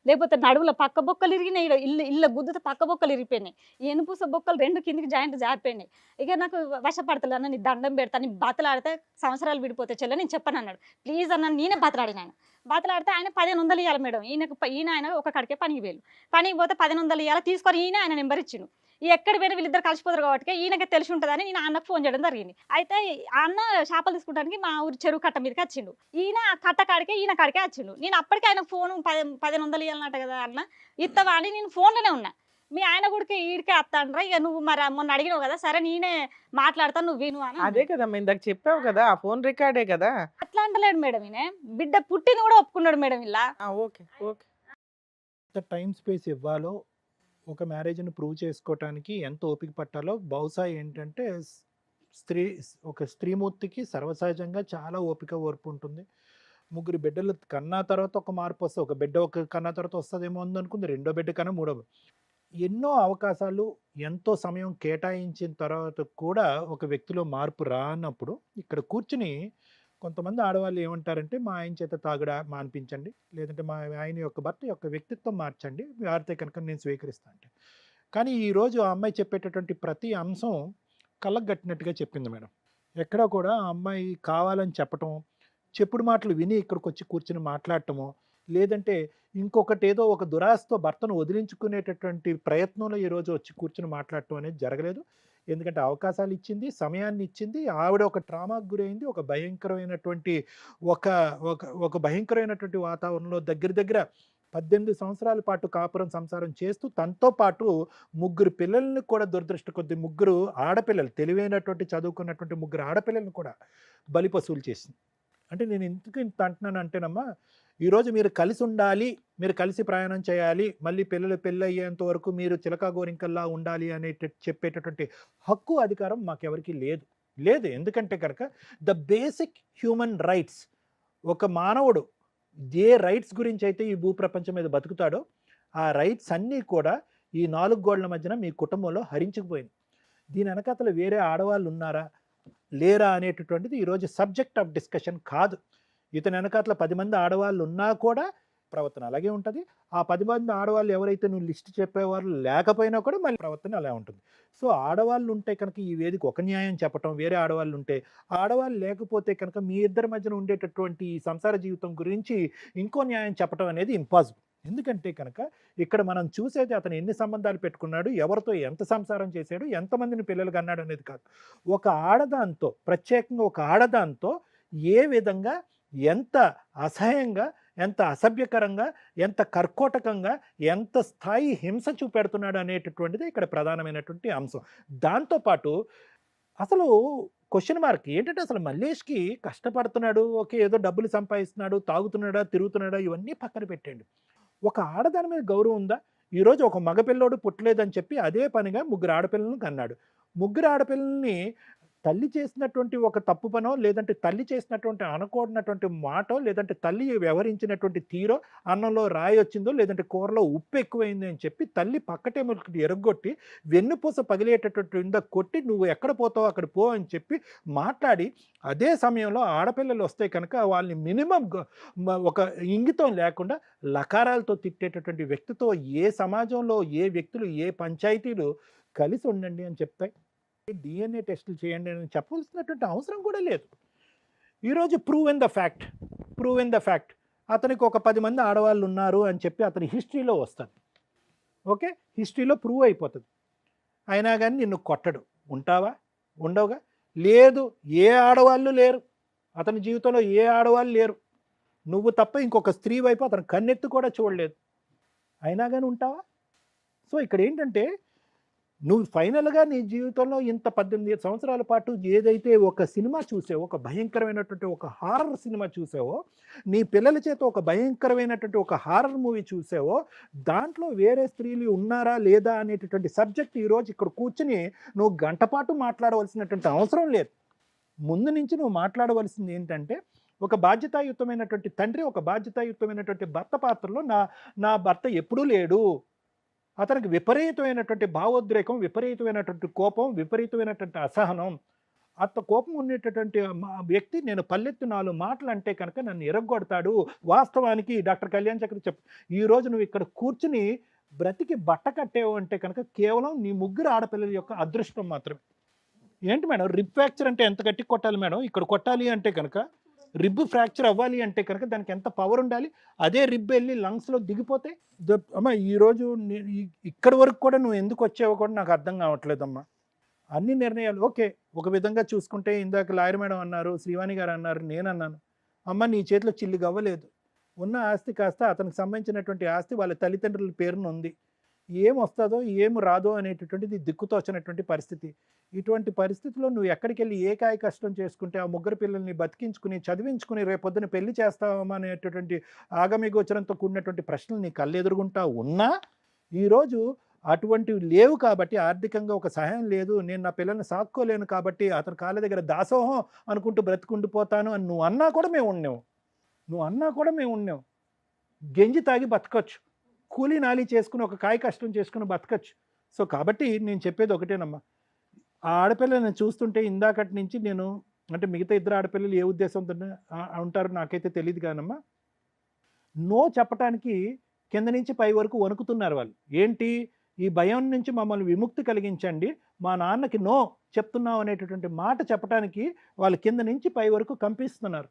లేకపోతే నడువుల పక్క బొక్కలు ఇరిగినాయి, ఇళ్ళ గుద్దుతో పక్క బొక్కలు ఇరిగిపోయినాయి, ఎనుపూస బొక్కలు 2 కిందికి జాయింట్ జారిపోయినాయి. ఇక నాకు వశపడతలే అన్న, నీ దండం పెడతా, నీ బతలాడితే సంవత్సరాలు విడిపోతే చెల్ల నేను చెప్పను అన్నాడు. ప్లీజ్ అన్న, నేనే బతలాడిన. ఆయన బతలాడితే ఆయన 1500 ఇవ్వాలి మేడం. ఈయన ఆయన ఒక కడికే పనికి వేలు, పనికి పోతే 1500 ఇవ్వాలి, తీసుకొని ఆయన నెంబర్ ఇచ్చిండు. ఎక్కడ పోయినా వీళ్ళిద్దరు కలిసిపోతారు కాబట్టి ఈయనకి తెలిసి ఉంటుందని నేను అన్నకు ఫోన్ చేయడం జరిగింది. అయితే అన్న చేపలు తీసుకుంటానికి మా ఊరి చెరువు కట్ట మీదకి వచ్చిండు. ఈయన ఆ కట్ట కాడికే ఈయన కాడికే వచ్చిండు. నేను అప్పటికే ఆయన ఫోన్ 1500 ఇవ్వాలన్నట్ట కదా అన్న, ఇత్తవా అని నేను ఫోన్లోనే ఉన్నా. మీ ఆయన గుడికి ఈడికే వస్తాండ్రా, ఇక నువ్వు మరి మొన్న అడిగినావు కదా, సరే నేనే మాట్లాడతాను, నువ్వు విను అని. అదే కదమ్మా ఇందాక చెప్పావు కదా, ఆ ఫోన్ రికార్డే కదా. అట్లా అంటలేడు మేడం, ఈయన బిడ్డ పుట్టింది కూడా ఒప్పుకున్నాడు మేడం. ఇలా ఓకే ఓకే, ఎంత టైం స్పేస్ ఇవ్వాలో, ఒక మ్యారేజ్ని ప్రూవ్ చేసుకోవటానికి ఎంత ఓపిక పట్టాలో, బహుశా ఏంటంటే ఒక స్త్రీమూర్తికి సర్వసహజంగా చాలా ఓర్పు ఉంటుంది. 3 బిడ్డలు కన్నా తర్వాత ఒక మార్పు వస్తుంది, ఒక బిడ్డ కన్నా తర్వాత వస్తుందేమో అనుకుంది, 2వ బిడ్డ కన్నా 3వ. ఎన్నో అవకాశాలు, ఎంతో సమయం కేటాయించిన తర్వాత కూడా ఒక వ్యక్తిలో మార్పు రానప్పుడు ఇక్కడ కూర్చుని కొంతమంది ఆడవాళ్ళు ఏమంటారంటే, మా ఆయన చేత తాగుడా మాన్పించండి, లేదంటే మా ఆయన యొక్క భర్త యొక్క వ్యక్తిత్వం మార్చండి, వారితే కనుక నేను స్వీకరిస్తాను అంటే. కానీ ఈరోజు ఆ అమ్మాయి చెప్పేటటువంటి ప్రతి అంశం కళ్ళకు కట్టినట్టుగా చెప్పింది మేడం. ఎక్కడా కూడా ఆ అమ్మాయి కావాలని చెప్పటం, చెప్పుడు మాటలు విని ఇక్కడికి వచ్చి కూర్చుని మాట్లాడటమో, లేదంటే ఇంకొకటి ఏదో ఒక దురాశతో భర్తను వదిలించుకునేటటువంటి ప్రయత్నంలో ఈరోజు వచ్చి కూర్చుని మాట్లాడటం అనేది జరగలేదు. ఎందుకంటే అవకాశాలు ఇచ్చింది, సమయాన్ని ఇచ్చింది, ఆవిడ ఒక ట్రామాకు గురైంది, ఒక భయంకరమైనటువంటి ఒక భయంకరమైనటువంటి వాతావరణంలో దగ్గర 18 సంవత్సరాల పాటు కాపురం సంసారం చేస్తూ, తనతో పాటు 3 పిల్లల్ని కూడా దురదృష్ట కొద్ది 3 ఆడపిల్లలు, తెలివైనటువంటి చదువుకున్నటువంటి 3 ఆడపిల్లల్ని కూడా బలిపశువులు చేసింది. అంటే నేను ఎందుకు ఇంత అంటున్నాను అంటేనమ్మా, ఈరోజు మీరు కలిసి ఉండాలి, మీరు కలిసి ప్రయాణం చేయాలి, మళ్ళీ పెళ్ళి అయ్యేంత వరకు మీరు చిలకా గోరింకల్లా ఉండాలి అనే చెప్పేటటువంటి హక్కు, అధికారం మాకెవరికి లేదు. ఎందుకంటే కనుక ద బేసిక్ హ్యూమన్ రైట్స్, ఒక మానవుడు ఏ రైట్స్ గురించి అయితే ఈ భూప్రపంచం మీద బతుకుతాడో, ఆ రైట్స్ అన్నీ కూడా ఈ 4 గోడల మధ్యన మీ కుటుంబంలో హరించుకుపోయింది. దీని వెనకాతల వేరే ఆడవాళ్ళు ఉన్నారా లేరా అనేటటువంటిది ఈరోజు సబ్జెక్ట్ ఆఫ్ డిస్కషన్ కాదు. ఇతని వెనకాతల 10 మంది ఆడవాళ్ళు ఉన్నా కూడా ప్రవర్తన అలాగే ఉంటుంది. ఆ 10 మంది ఆడవాళ్ళు ఎవరైతే నువ్వు లిస్ట్ చెప్పేవారు లేకపోయినా కూడా మళ్ళీ ప్రవర్తన అలా ఉంటుంది. సో, ఆడవాళ్ళు ఉంటే కనుక ఈ వేదిక ఒక న్యాయం చెప్పటం, వేరే ఆడవాళ్ళు ఉంటే, ఆడవాళ్ళు లేకపోతే కనుక మీ ఇద్దరి మధ్యన ఉండేటటువంటి ఈ సంసార జీవితం గురించి ఇంకో న్యాయం చెప్పటం అనేది ఇంపాసిబుల్. ఎందుకంటే కనుక ఇక్కడ మనం చూసేది అతను ఎన్ని సంబంధాలు పెట్టుకున్నాడు, ఎవరితో ఎంత సంసారం చేశాడు, ఎంతమందిని పిల్లలు కన్నాడు అనేది కాదు. ఒక ఆడదాంతో, ప్రత్యేకంగా ఒక ఆడదాంతో ఏ విధంగా, ఎంత అసహ్యంగా, ఎంత అసభ్యకరంగా, ఎంత కర్కోటకంగా, ఎంత స్థాయి హింస చూపెడుతున్నాడు అనేటటువంటిది ఇక్కడ ప్రధానమైనటువంటి అంశం. దాంతోపాటు అసలు క్వెషన్ మార్క్ ఏంటంటే అసలు మల్లేష్‌కి కష్టపడుతున్నాడు, ఓకే, ఏదో డబ్బులు సంపాదిస్తున్నాడు, తాగుతున్నాడా, తిరుగుతున్నాడా ఇవన్నీ పక్కన పెట్టండి. ఒక ఆడదాని మీద గౌరవం ఉందా? ఈరోజు ఒక మగ పిల్లోడు పుట్టలేదని చెప్పి అదే పనిగా ముగ్గురు ఆడపిల్లలను కన్నాడు. ముగ్గురు ఆడపిల్లల్ని తల్లి చేసినటువంటి ఒక తప్పు పనో, లేదంటే తల్లి చేసినటువంటి అనకూడనటువంటి మాటో, లేదంటే తల్లి వ్యవహరించినటువంటి తీరో, అన్నంలో రాయి వచ్చిందో, లేదంటే కూరలో ఉప్పు ఎక్కువైంది అని చెప్పి తల్లి పక్కటేములకి ఎరగొట్టి వెన్నుపూస పగిలేటటువంటి కొట్టి నువ్వు ఎక్కడ పోతావో అక్కడ పో అని చెప్పి మాట్లాడి, అదే సమయంలో ఆడపిల్లలు వస్తే కనుక వాళ్ళని మినిమం ఒక ఇంగితం లేకుండా లకారాలతో తిట్టేటటువంటి వ్యక్తితో ఏ సమాజంలో ఏ వ్యక్తులు, ఏ పంచాయతీలు కలిసి ఉండండి అని చెప్తాయి? DNA టెస్టులు చేయండి అని చెప్పవలసినటువంటి అవసరం కూడా లేదు. ఈరోజు ప్రూవ్ ఇన్ ద ఫ్యాక్ట్ అతనికి ఒక 10 మంది ఆడవాళ్ళు ఉన్నారు అని చెప్పి అతని హిస్టరీలో వస్తుంది. ఓకే, హిస్టరీలో ప్రూవ్ అయిపోతుంది. అయినా కానీ నిన్ను కొట్టడు. ఉంటావా? ఉండవుగా. లేదు, ఏ ఆడవాళ్ళు లేరు అతని జీవితంలో, ఏ ఆడవాళ్ళు లేరు. నువ్వు తప్ప ఇంకొక స్త్రీ వైపు అతను కన్నెత్తి కూడా చూడలేదు. అయినా కానీ ఉంటావా? సో ఇక్కడ ఏంటంటే నువ్వు ఫైనల్‌గా నీ జీవితంలో ఇంత 18 సంవత్సరాల పాటు ఏదైతే ఒక సినిమా చూసావో, ఒక భయంకరమైనటువంటి ఒక హారర్ సినిమా చూసావో, నీ పిల్లల చేత ఒక భయంకరమైనటువంటి ఒక హారర్ మూవీ చూసావో, దాంట్లో వేరే స్త్రీలు ఉన్నారా లేదా అనేటటువంటి సబ్జెక్ట్ ఈరోజు ఇక్కడ కూర్చుని నువ్వు గంట పాటు మాట్లాడవలసినటువంటి అవసరం లేదు. ముందు నుంచి నువ్వు మాట్లాడవలసింది ఏంటంటే, ఒక బాధ్యతాయుతమైనటువంటి తండ్రి, ఒక బాధ్యతాయుతమైనటువంటి భర్త పాత్రలో నా భర్త ఎప్పుడూ లేడు. అతనికి విపరీతమైనటువంటి భావోద్రేకం, విపరీతమైనటువంటి కోపం, విపరీతమైనటువంటి అసహనం. అంత కోపం ఉండేటటువంటి వ్యక్తి నేను పల్లెత్తు 4 మాటలు అంటే కనుక నన్ను ఎరగొడతాడు. వాస్తవానికి డాక్టర్ కళ్యాణ్ చక్ర ఈరోజు నువ్వు ఇక్కడ కూర్చుని బ్రతికి బట్ట కట్టేవు అంటే కనుక కేవలం నీ ముగ్గురు ఆడపిల్లల యొక్క అదృష్టం మాత్రమే. ఏంటి మేడం, రిబ్ ఫ్రాక్చర్ అంటే ఎంత గట్టి కొట్టాలి మేడం? ఇక్కడ కొట్టాలి అంటే కనుక, రిబ్ ఫ్రాక్చర్ అవ్వాలి అంటే కనుక దానికి ఎంత పవర్ ఉండాలి? అదే రిబ్ వెళ్ళి లంగ్స్లో దిగిపోతే అమ్మ ఈరోజు ఇక్కడి వరకు కూడా నువ్వు ఎందుకు వచ్చావో కూడా నాకు అర్థం కావట్లేదమ్మా. అన్ని నిర్ణయాలు ఓకే, ఒక విధంగా చూసుకుంటే ఇందాక లాయర్ మేడం అన్నారు, శ్రీవాణి గారు అన్నారు, నేను అన్నాను, అమ్మ నీ చేతిలో చిల్లి గవ్వలేదు. ఉన్న ఆస్తి కాస్త అతనికి సంబంధించినటువంటి ఆస్తి వాళ్ళ తల్లిదండ్రుల పేరున ఉంది. ఏం వస్తుందో ఏం రాదో అనేటటువంటిది దిక్కుతోచనటువంటి పరిస్థితి. ఇటువంటి పరిస్థితిలో నువ్వు ఎక్కడికి వెళ్ళి ఏ కాయ కష్టం చేసుకుంటే ఆ ముగ్గురు పిల్లల్ని బతికించుకుని చదివించుకుని రేపొద్దున పెళ్లి చేస్తావా అనేటటువంటి ఆగమి గోచరంతో కూడినటువంటి ప్రశ్నలు నీ కళ్ళెదురుగుంటా ఉన్నా ఈరోజు అటువంటివి లేవు కాబట్టి, ఆర్థికంగా ఒక సహాయం లేదు, నేను నా పిల్లల్ని సాక్కోలేను కాబట్టి అతని కాళ్ళ దగ్గర దాసోహం అనుకుంటూ బ్రతుకుండిపోతాను అని నువ్వు అన్నా కూడా మేము ఉన్నాం. గెంజి తాగి బతకచ్చు, కూలీ నాలి చేసుకుని ఒక కాయ కష్టం చేసుకుని బతకచ్చు. సో కాబట్టి నేను చెప్పేది ఒకటేనమ్మా, ఆ ఆడపిల్లని చూస్తుంటే ఇందాకటి నుంచి నేను అంటే మిగతా ఇద్దరు ఆడపిల్లలు ఏ ఉద్దేశంతో ఉంటారో నాకైతే తెలియదు కానమ్మా, నో చెప్పటానికి కింద నుంచి పై వరకు వణుకుతున్నారు వాళ్ళు. ఏంటి, ఈ భయం నుంచి మమ్మల్ని విముక్తి కలిగించండి, మా నాన్నకి నో చెప్తున్నాం అనేటటువంటి మాట చెప్పడానికి వాళ్ళు కింద నుంచి పై వరకు కంపిస్తున్నారు.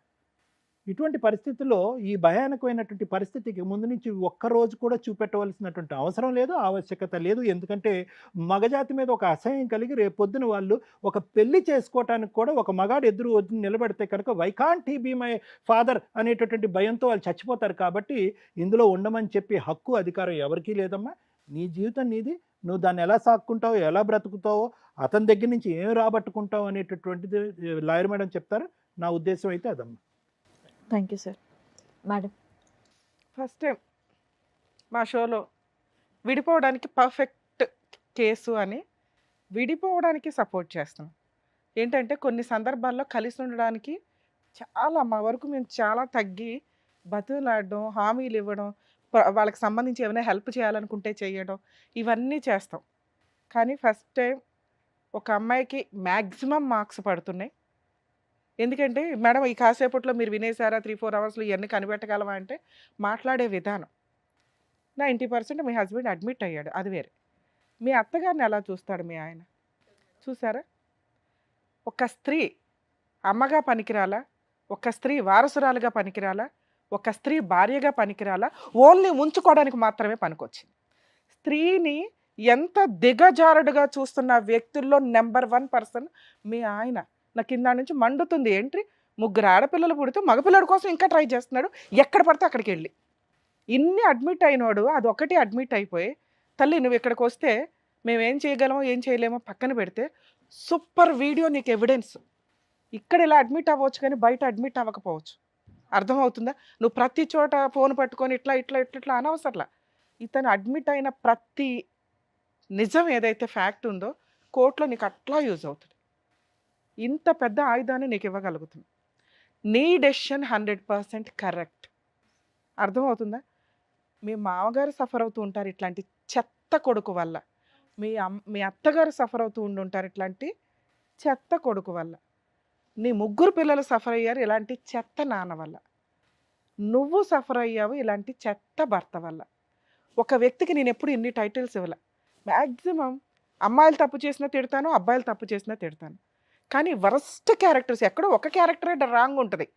ఇటువంటి పరిస్థితుల్లో ఈ భయానకమైనటువంటి పరిస్థితికి ముందు నుంచి ఒక్కరోజు కూడా చూపెట్టవలసినటువంటి అవసరం లేదు, ఆవశ్యకత లేదు. ఎందుకంటే మగజాతి మీద ఒక అసహ్యం కలిగి రేపొద్దున వాళ్ళు ఒక పెళ్లి చేసుకోవటానికి కూడా ఒక మగాడు ఎదురు నిలబడితే కనుక why can't he be my father అనేటటువంటి భయంతో వాళ్ళు చచ్చిపోతారు. కాబట్టి ఇందులో ఉండమని చెప్పి హక్కు అధికారం ఎవరికీ లేదమ్మా. నీ జీవితం నీది, నువ్వు దాన్ని ఎలా సాక్కుంటావో, ఎలా బ్రతుకుతావో, అతని దగ్గర నుంచి ఏం రాబట్టుకుంటావు అనేటటువంటిది లాయర్ మేడం చెప్తారు. నా ఉద్దేశం అయితే అదమ్మా. Thank you sir. Madam, first time మా షోలో విడిపోవడానికి పర్ఫెక్ట్ కేసు అని విడిపోవడానికి సపోర్ట్ చేస్తున్నాం. ఏంటంటే కొన్ని సందర్భాల్లో కలిసి ఉండడానికి చాలా మా వరకు మేము చాలా తగ్గి బతులాడడం, హామీలు ఇవ్వడం, వాళ్ళకి సంబంధించి ఏమైనా హెల్ప్ చేయాలనుకుంటే చేయడం, ఇవన్నీ చేస్తాం. కానీ ఫస్ట్ టైం ఒక అమ్మాయికి మ్యాక్సిమం మార్క్స్ పడుతున్నాయి. ఎందుకంటే మేడం ఈ కాసేపట్లో మీరు వినేసారా 3-4 అవర్స్లో ఇవన్నీ కనిపెట్టగలమా అంటే మాట్లాడే విధానం 90% మీ హస్బెండ్ అడ్మిట్ అయ్యాడు, అది వేరే. మీ అత్తగారిని ఎలా చూస్తాడు మీ ఆయన? చూసారా? ఒక స్త్రీ అమ్మగా పనికిరాలా, ఒక స్త్రీ వారసురాలుగా పనికిరాలా, ఒక స్త్రీ భార్యగా పనికిరాలా, ఓన్లీ ఉంచుకోవడానికి మాత్రమే పనికొచ్చింది. స్త్రీని ఎంత దిగజారుడుగా చూస్తున్న వ్యక్తుల్లో నెంబర్ 1 పర్సన్ మీ ఆయన. నా కింద నుంచి మండుతుంది. ఏంటి 3 ఆడపిల్లలు పుడితే మగపిల్లడి కోసం ఇంకా ట్రై చేస్తున్నాడు, ఎక్కడ పడితే అక్కడికి వెళ్ళి. ఇన్ని అడ్మిట్ అయినోడు అదొకటి అడ్మిట్ అయిపోయి, తల్లి నువ్వు ఇక్కడికి వస్తే మేమేం చేయగలమో ఏం చేయలేమో పక్కన పెడితే సూపర్ వీడియో నీకు ఎవిడెన్స్. ఇక్కడ ఇలా అడ్మిట్ అవ్వచ్చు కానీ బయట అడ్మిట్ అవ్వకపోవచ్చు. అర్థమవుతుందా? నువ్వు ప్రతి చోట ఫోన్ పట్టుకొని ఇట్లా ఇట్లా ఇట్లా ఇట్లా అనవసరంలా. ఇతను అడ్మిట్ అయిన ప్రతి నిజం ఏదైతే ఫ్యాక్ట్ ఉందో కోర్టులో నీకు అట్లా యూజ్ అవుతుంది. ఇంత పెద్ద ఆయుధాన్ని నీకు ఇవ్వగలుగుతుంది. నీ డెసిషన్ 100% కరెక్ట్. అర్థమవుతుందా? మీ మామగారు సఫర్ అవుతూ ఉంటారు ఇట్లాంటి చెత్త కొడుకు వల్ల, మీ అత్తగారు సఫర్ అవుతూ ఉండుంటారు ఇట్లాంటి చెత్త కొడుకు వల్ల, నీ 3 పిల్లలు సఫర్ అయ్యారు ఇలాంటి చెత్త నాన్న వల్ల, నువ్వు సఫర్ అయ్యావు ఇలాంటి చెత్త భర్త వల్ల. ఒక వ్యక్తికి నేను ఎప్పుడు ఇన్ని టైటిల్స్ ఇవ్వలే. మ్యాక్సిమం అమ్మాయిలు తప్పు చేసినా తిడతాను, అబ్బాయిలు తప్పు చేసినా తిడతాను. కానీ వరస్ట్ క్యారెక్టర్స్ ఎక్కడో ఒక క్యారెక్టరే రాంగ్ ఉంటుంది.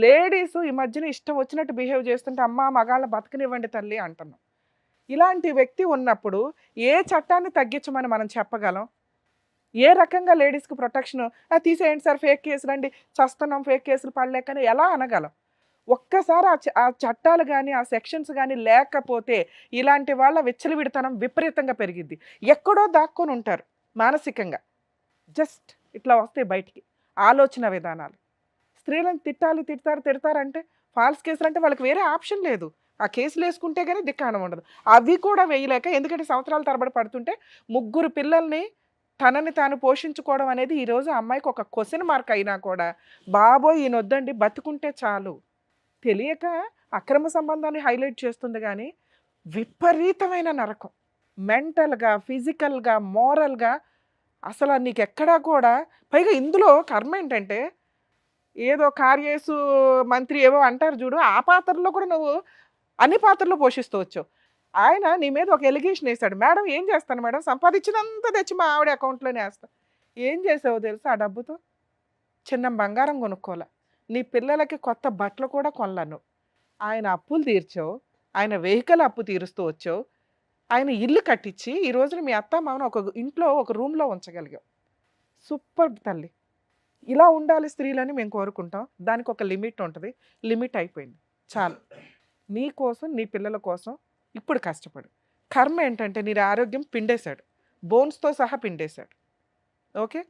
లేడీస్ ఈ మధ్యన ఇష్టం వచ్చినట్టు బిహేవ్ చేస్తుంటే అమ్మ మగాళ్ళ బతకనివ్వండి తల్లి అంటున్నాం. ఇలాంటి వ్యక్తి ఉన్నప్పుడు ఏ చట్టాన్ని తగ్గించమని మనం చెప్పగలం? ఏ రకంగా లేడీస్కి ప్రొటెక్షన్ తీసేయండి సార్, ఫేక్ కేసులు అండి, చస్తున్నాం ఫేక్ కేసులు పడలేకని ఎలా అనగలం? ఒక్కసారి ఆ చట్టాలు కానీ ఆ సెక్షన్స్ కానీ లేకపోతే ఇలాంటి వాళ్ళ విచ్చలవిడితనం విపరీతంగా పెరిగిద్ది. ఎక్కడో దాక్కొని ఉంటారు మానసికంగా. జస్ట్ ఇట్లా వస్తాయి బయటికి ఆలోచన విధానాలు. స్త్రీలను తిడతారంటే ఫాల్స్ కేసులు అంటే వాళ్ళకి వేరే ఆప్షన్ లేదు. ఆ కేసులు వేసుకుంటే కానీ దిక్కాణం ఉండదు. అవి కూడా వేయలేక, ఎందుకంటే సంవత్సరాల తరబడి పడుతుంటే 3 పిల్లల్ని తనని తాను పోషించుకోవడం అనేది ఈరోజు అమ్మాయికి ఒక క్వశ్చన్ మార్క్ అయినా కూడా బాబోయ్ ఈయనొద్దండి బతుకుంటే చాలు తెలియక అక్రమ సంబంధాన్ని హైలైట్ చేస్తుంది. కానీ విపరీతమైన నరకం మెంటల్గా, ఫిజికల్గా, మోరల్గా అసలు నీకు ఎక్కడా కూడా. పైగా ఇందులో కర్మ ఏంటంటే ఏదో కార్యేసు మంత్రి ఏవో అంటారు చూడు, ఆ పాత్రలో కూడా నువ్వు అన్ని పాత్రలు పోషిస్తూ వచ్చావు. ఆయన నీ మీద ఒక ఎలిగేషన్ వేశాడు. మేడం ఏం చేస్తాను మేడం, సంపాదించినంత తెచ్చి మా ఆవిడ అకౌంట్లోనే వేస్తా. ఏం చేసావో తెలుసా? ఆ డబ్బుతో చిన్న బంగారం కొనుక్కోలే, నీ పిల్లలకి కొత్త బట్టలు కూడా కొనలను. ఆయన అప్పులు తీర్చావు, ఆయన వెహికల్ అప్పు తీరుస్తూ వచ్చావు, ఆయన ఇల్లు కట్టించి ఈ రోజున మీ అత్త మామను ఒక ఇంట్లో ఒక రూమ్లో ఉంచగలిగావు. సూపర్ తల్లి. ఇలా ఉండాలి స్త్రీలని మేము కోరుకుంటాం. దానికి ఒక లిమిట్ ఉంటుంది. లిమిట్ అయిపోయింది, చాలు. నీ కోసం నీ పిల్లల కోసం ఇప్పుడు కష్టపడు. కర్మ ఏంటంటే నీ ఆరోగ్యం పిండేశాడు, బోన్స్తో సహా పిండేశాడు. ఓకే,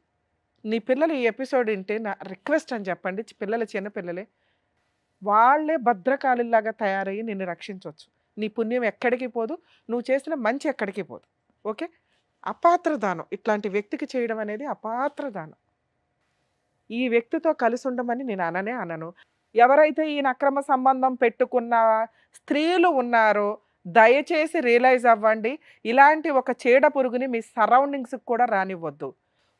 నీ పిల్లలు ఈ ఎపిసోడ్ వింటే నా రిక్వెస్ట్ అని చెప్పండి. పిల్లలు చిన్న పిల్లలే, వాళ్ళే భద్రకాళిలాగా తయారయ్యి నిన్ను రక్షించవచ్చు. నీ పుణ్యం ఎక్కడికి పోదు, నువ్వు చేసిన మంచి ఎక్కడికి పోదు. ఓకే, అపాత్రదానం ఇట్లాంటి వ్యక్తికి చేయడం అనేది అపాత్రదానం. ఈ వ్యక్తితో కలిసి ఉండమని నేను అనను. ఎవరైతే ఈయన అక్రమ సంబంధం పెట్టుకున్న స్త్రీలు ఉన్నారో దయచేసి రియలైజ్ అవ్వండి. ఇలాంటి ఒక చీడ పురుగుని మీ సరౌండింగ్స్కి కూడా రానివ్వద్దు.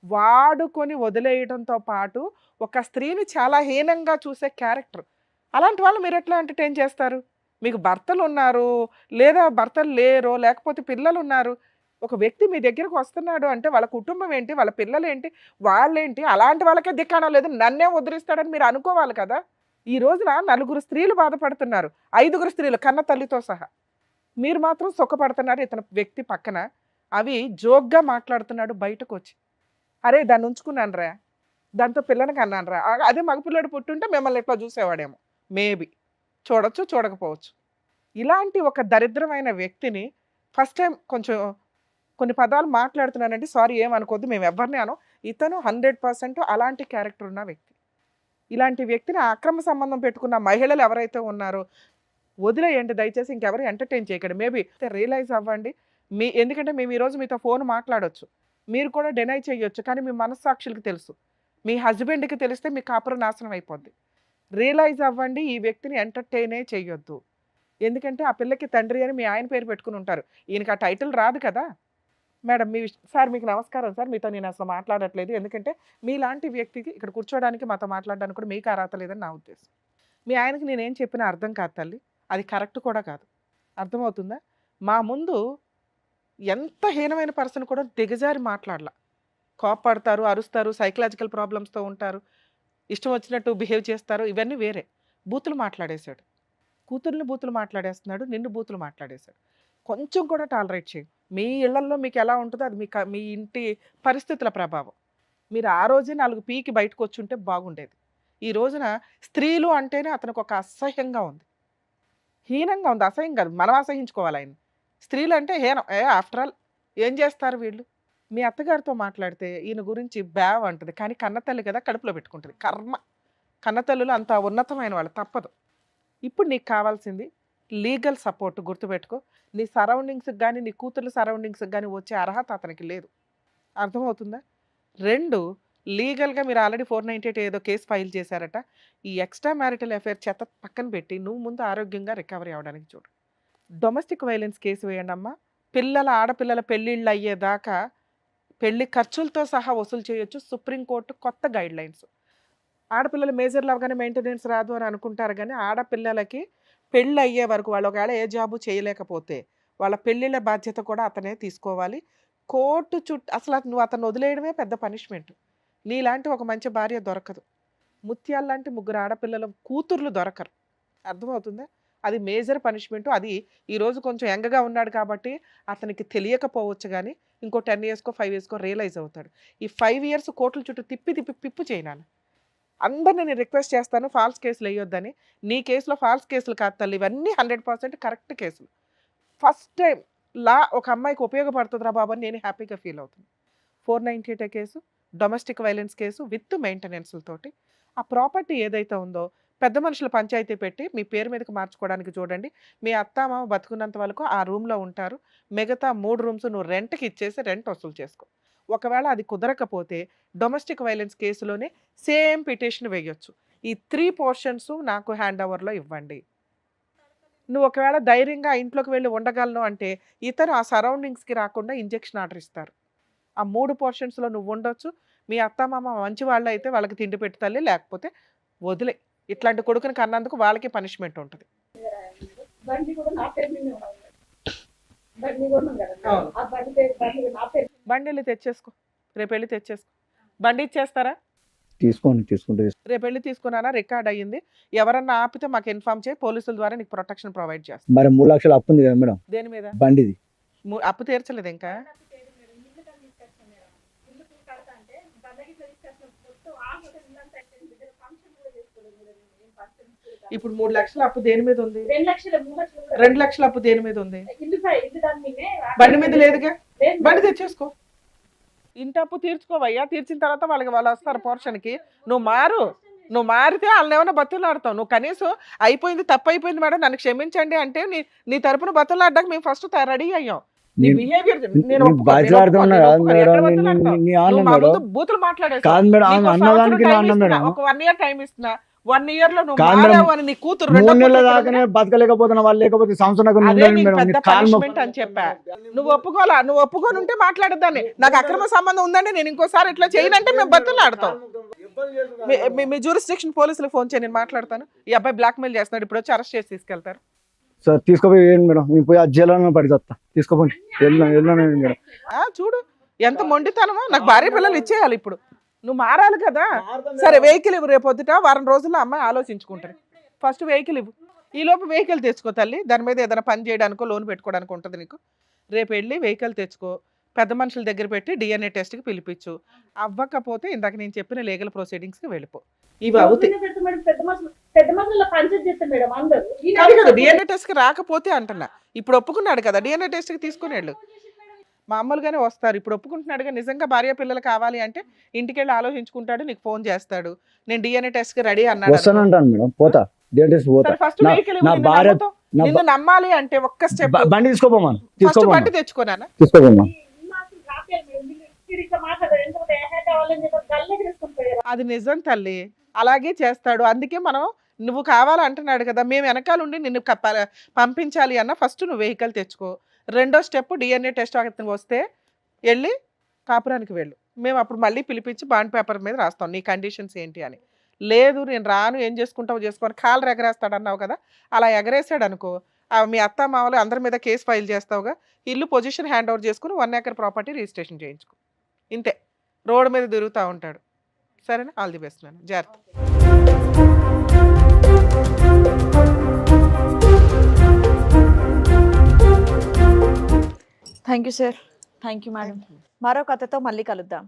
వాడుకొని వదిలేయడంతో పాటు ఒక స్త్రీని చాలా హీనంగా చూసే క్యారెక్టర్. అలాంటి వాళ్ళు మీరు ఎట్లా ఎంటర్టైన్ చేస్తారు? మీకు భర్తలు ఉన్నారు, లేదా భర్తలు లేరో, లేకపోతే పిల్లలు ఉన్నారు. ఒక వ్యక్తి మీ దగ్గరకు వస్తున్నాడు అంటే వాళ్ళ కుటుంబం ఏంటి, వాళ్ళ పిల్లలు ఏంటి, వాళ్ళేంటి, అలాంటి వాళ్ళకే దిక్కాణం లేదు, నన్నే ఉద్ధరిస్తాడని మీరు అనుకోవాలి కదా. ఈ రోజున 4 స్త్రీలు బాధపడుతున్నారు, 5 స్త్రీలు కన్న తల్లితో సహా. మీరు మాత్రం సుఖపడుతున్నారు ఇతని వ్యక్తి పక్కన. అవి జోక్గా మాట్లాడుతున్నాడు బయటకు వచ్చి. అరే దాన్ని ఉంచుకున్నాను రా, దాంతో పిల్లలకి అన్నాను రా, అదే మగపిల్లడు పుట్టుంటే మిమ్మల్ని ఎట్లా చూసేవాడేమో. మేబీ చూడొచ్చు, చూడకపోవచ్చు. ఇలాంటి ఒక దరిద్రమైన వ్యక్తిని ఫస్ట్ టైం కొంచెం కొన్ని పదాలు మాట్లాడుతున్నానండి, సారీ ఏమనుకోద్దు, మేము ఎవరిని అనం. ఇతను 100% అలాంటి క్యారెక్టర్ ఉన్న వ్యక్తి. ఇలాంటి వ్యక్తిని అక్రమ సంబంధం పెట్టుకున్న మహిళలు ఎవరైతే ఉన్నారో వదిలేయండి దయచేసి, ఇంకెవరు ఎంటర్టైన్ చేయకండి. మేబీ రియలైజ్ అవ్వండి. ఎందుకంటే మేము ఈరోజు మీతో ఫోన్ మాట్లాడవచ్చు, మీరు కూడా డెనై చేయొచ్చు, కానీ మీ మనస్సాక్షులకి తెలుసు. మీ హస్బెండ్కి తెలిస్తే మీ కాపురం నాశనం అయిపోద్ది. రియలైజ్ అవ్వండి, ఈ వ్యక్తిని ఎంటర్టైనే చేయొద్దు. ఎందుకంటే ఆ పిల్లకి తండ్రి అని మీ ఆయన పేరు పెట్టుకుని ఉంటారు, ఈయనకి ఆ టైటిల్ రాదు కదా. మేడం సార్ మీకు నమస్కారం సార్, మీతో నేను అసలు మాట్లాడట్లేదు, ఎందుకంటే మీలాంటి వ్యక్తికి ఇక్కడ కూర్చోడానికి మాతో మాట్లాడడానికి కూడా మీకు అర్హత లేదని నా ఉద్దేశం. మీ ఆయనకి నేనేం చెప్పినా అర్థం కాదు తల్లి, అది కరెక్ట్ కూడా కాదు, అర్థమవుతుందా? మా ముందు ఎంత హీనమైన పర్సన్ కూడా దిగజారి మాట్లాడాల, కోపడతారు, అరుస్తారు, సైకలాజికల్ ప్రాబ్లమ్స్తో ఉంటారు, ఇష్టం వచ్చినట్టు బిహేవ్ చేస్తారు, ఇవన్నీ వేరే. బూతులు మాట్లాడేశాడు, కూతుర్ని బూతులు మాట్లాడేస్తున్నాడు, నిన్ను బూతులు మాట్లాడేశాడు. కొంచెం కూడా టాలరేట్ చేయం. మీ ఇళ్లల్లో మీకు ఎలా ఉంటుందో అది మీ ఇంటి పరిస్థితుల ప్రభావం. మీరు ఆ రోజే 4 పీకి బయటకు వచ్చి ఉంటే బాగుండేది. ఈ రోజున స్త్రీలు అంటేనే అతనికి ఒక అసహ్యంగా ఉంది, హీనంగా ఉంది, అసహ్యం కాదు, మనం అసహించుకోవాలి ఆయన. స్త్రీలు అంటే హీనం. ఆఫ్టర్ ఆల్ ఏం చేస్తారు వీళ్ళు? మీ అత్తగారితో మాట్లాడితే ఈయన గురించి బ్యావ్ అంటుంది, కానీ కన్నతల్లి కదా కడుపులో పెట్టుకుంటుంది. కర్మ, కన్నతల్లులు అంత ఉన్నతమైన వాళ్ళు, తప్పదు. ఇప్పుడు నీకు కావాల్సింది లీగల్ సపోర్ట్. గుర్తుపెట్టుకో, నీ సరౌండింగ్స్కి కానీ నీ కూతుర్ల సరౌండింగ్స్కి కానీ వచ్చే అర్హత అతనికి లేదు, అర్థమవుతుందా? 2, లీగల్గా మీరు ఆల్రెడీ 498 ఏదో కేసు ఫైల్ చేశారట. ఈ ఎక్స్ట్రా మ్యారిటల్ అఫేర్ చెత్త పక్కన పెట్టి నువ్వు ముందు ఆరోగ్యంగా రికవరీ అవ్వడానికి చూడు. డొమెస్టిక్ వైలెన్స్ కేసు వేయండి అమ్మా. ఆడపిల్లల పెళ్ళిళ్ళు అయ్యేదాకా పెళ్లి ఖర్చులతో సహా వసూలు చేయొచ్చు. సుప్రీంకోర్టు కొత్త గైడ్ లైన్స్. ఆడపిల్లలు మేజర్లు అవగానే మెయింటెనెన్స్ రాదు అని అనుకుంటారు, కానీ ఆడపిల్లలకి పెళ్ళి అయ్యే వరకు వాళ్ళు ఒకవేళ ఏ జాబు చేయలేకపోతే వాళ్ళ పెళ్ళిళ్ళ బాధ్యత కూడా అతనే తీసుకోవాలి. కోర్టు అసలు నువ్వు అతను వదిలేయడమే పెద్ద పనిష్మెంట్. నీలాంటి ఒక మంచి భార్య దొరకదు. ముత్యాల్లాంటి 3 ఆడపిల్లల కూతుర్లు దొరకరు, అర్థమవుతుందా? అది మేజర్ పనిష్మెంట్. అది ఈరోజు కొంచెం యంగగా ఉన్నాడు కాబట్టి అతనికి తెలియకపోవచ్చు, కానీ ఇంకో 10 ఇయర్స్కో 5 ఇయర్స్కో రియలైజ్ అవుతాడు. ఈ 5 ఇయర్స్ కోర్టుల చుట్టూ పిప్పు చేయనాను. అందరిని నేను రిక్వెస్ట్ చేస్తాను ఫాల్స్ కేసులు వేయొద్దని. నీ కేసులో ఫాల్స్ కేసులు కాదు తల్లి, ఇవన్నీ 100% కరెక్ట్ కేసులు. ఫస్ట్ టైం ఒక అమ్మాయికి ఉపయోగపడుతుందిరా బాబు అని నేను హ్యాపీగా ఫీల్ అవుతుంది. 498 case, domestic violence case with మెయింటెనెన్స్లతోటి. ఆ ప్రాపర్టీ ఏదైతే ఉందో పెద్ద మనుషుల పంచాయతీ పెట్టి మీ పేరు మీదకి మార్చుకోవడానికి చూడండి. మీ అత్తామామ బతుకున్నంత వరకు ఆ రూమ్లో ఉంటారు. మిగతా 3 రూమ్స్ నువ్వు రెంట్కి ఇచ్చేసి రెంట్ వసూలు చేసుకో. ఒకవేళ అది కుదరకపోతే డొమెస్టిక్ వైలెన్స్ కేసులోనే సేమ్ పిటిషన్ వేయొచ్చు. ఈ 3 పోర్షన్స్ నాకు హ్యాండ్ ఓవర్లో ఇవ్వండి. నువ్వు ఒకవేళ ధైర్యంగా ఇంట్లోకి వెళ్ళి ఉండగలను అంటే ఇతను ఆ సరౌండింగ్స్కి రాకుండా ఇంజెక్షన్ ఆర్డర్ ఇస్తారు. ఆ 3 పోర్షన్స్లో నువ్వు ఉండొచ్చు. మీ అత్తమామ మంచి వాళ్ళు అయితే వాళ్ళకి తిండి పెట్టి తల్లి, లేకపోతే వదిలే. ఇట్లాంటి కొడుకుని కన్నందుకు వాళ్ళకి పనిష్మెంట్ ఉంటుంది. బండి వెళ్ళి తెచ్చేసుకో, రేపు వెళ్ళి తెచ్చేసుకో. బండి ఇచ్చేస్తారా? తీసుకుంటే రేపు వెళ్ళి తీసుకున్నానా, రికార్డ్ అయ్యింది. ఎవరన్నా ఆపితే మాకు ఇన్ఫార్మ్ చేయి, పోలీసుల ద్వారా నీకు ప్రొటెక్షన్ ప్రొవైడ్ చేస్తాం. మరి 3 లక్షలు అప్పు ఉంది కదా మేడం దేని మీద? బండిది. అప్పు తీర్చలేదు ఇంకా. ఇప్పుడు 3 లక్షల అప్పు దేని మీద ఉంది? 2 లక్షల అప్పు దేని మీద ఉంది? బండి మీద లేదుగా. బండి తెచ్చేసుకో. ఇంటి అప్పు తీర్చుకోవయ్యా. తీర్చిన తర్వాత వాళ్ళు వస్తారు పోర్షన్కి. నువ్వు మారితే వాళ్ళని ఏమైనా బతులాడతావు. నువ్వు కనీసం అయిపోయింది, తప్పు అయిపోయింది మేడం, నన్ను క్షమించండి అంటే నీ తరపున బతులాడడానికి మేము ఫస్ట్ రెడీ అయ్యాం. నీ బిహేవియర్ బూతులు మాట్లాడేస్తాను. ఒక 1 ఇయర్ టైం ఇస్తున్నా. 1 ఇయర్ లో నువ్వు మారావు అని నీ కూతురు 3 నెలల దాకానే బతకలేకపోతున్నా వాళ్ళు, లేకపోతే సంవత్సరం పెద్ద పనిష్మెంట్ అని చెప్పా. నువ్వు ఒప్పుకొని ఉంటే మాట్లాడదాన్ని. నాకు అక్రమ సంబంధం ఉందంటే నేను ఇంకోసారి ఇట్లా చేయనంటే మేము బతులాడతాం. మీ జ్యూరిస్డిక్షన్ పోలీసులకు ఫోన్ చేయి, నేను మాట్లాడతాను. ఈ అబ్బాయి బ్లాక్ మెయిల్ చేస్తున్నాడు, ఇప్పుడు వచ్చి అరెస్ట్ చేసి తీసుకెళ్తారు. సార్ తీసుకోపోయి మేడం, నేను పోయి ఆ జైల్లో పడిచేస్తా. తీసుకోపోయి మేడం. చూడు ఎంత మొండితనమో. నాకు భార్య పిల్లలు ఇచ్చేయాలి. ఇప్పుడు నువ్వు మారాలి కదా. సరే వెహికల్ ఇవ్వు, రేపు పొద్దుట వారం రోజుల్లో అమ్మాయి ఆలోచించుకుంటారు. ఫస్ట్ వెహికల్ ఇవ్వు. ఈలోపు వెహికల్ తెచ్చుకో తల్లి. దాని మీద ఏదైనా పని చేయడానికో లోన్ పెట్టుకోవడానికి ఉంటుంది నీకు. రేపు వెళ్ళి వెహికల్ తెచ్చుకో, పెద్ద మనుషుల దగ్గర పెట్టి DNA టెస్ట్కి పిలిపించు. అవ్వకపోతే ఇందాక నేను చెప్పిన లీగల్ ప్రొసీడింగ్స్కి వెళ్ళిపో. ఇవి అవుతాయి కదా. DNA టెస్ట్కి రాకపోతే అంటున్నా. ఇప్పుడు ఒప్పుకున్నాడు కదా, DNA టెస్ట్కి తీసుకుని వెళ్ళు. మామూలుగానే వస్తారు. ఇప్పుడు ఒప్పుకుంటున్నాడుగా. నిజంగా భార్య పిల్లలు కావాలి అంటే ఇంటికి వెళ్ళి ఆలోచించుకుంటాడు, నీకు ఫోన్ చేస్తాడు. నేను DNA టెస్ట్కి రెడీ అన్నాడు. ఫస్ట్ వెహికల్ నిన్ను నమ్మాలి అంటే ఒక్క స్టెప్ బండి తీసుకోపోమా. ఫస్ట్ బండి తెచ్చుకోనా. అది నిజం తల్లి, అలాగే చేస్తాడు. అందుకే మనం నువ్వు కావాలంటున్నాడు కదా, మేము వెనకాల ఉండి నిన్ను పంపించాలి అన్న ఫస్ట్ నువ్వు వెహికల్ తెచ్చుకో. రెండో స్టెప్ DNA టెస్ట్ వస్తే వెళ్ళి కాపురానికి వెళ్ళు, మేము అప్పుడు మళ్ళీ పిలిపించి బాండ్ పేపర్ మీద రాస్తాం నీ కండిషన్స్ ఏంటి అని. లేదు నేను రాను, ఏం చేసుకుంటావు చేసుకొని కాలర్ ఎగరేస్తాడు అన్నావు కదా, అలా ఎగరేసాడు అనుకో, మీ అత్త మామలు అందరి మీద కేసు ఫైల్ చేస్తావుగా, ఇల్లు పొజిషన్ హ్యాండ్ ఓవర్ చేసుకుని 1 acre ప్రాపర్టీ రిజిస్ట్రేషన్ చేయించుకో. ఇంతే, రోడ్డు మీద తిరుగుతూ ఉంటాడు. సరేనా? ఆల్ ది బెస్ట్ మేడం, జాగ్రత్త. Thank you sir, thank you madam. మరో కథతో మళ్ళీ కలుద్దాం.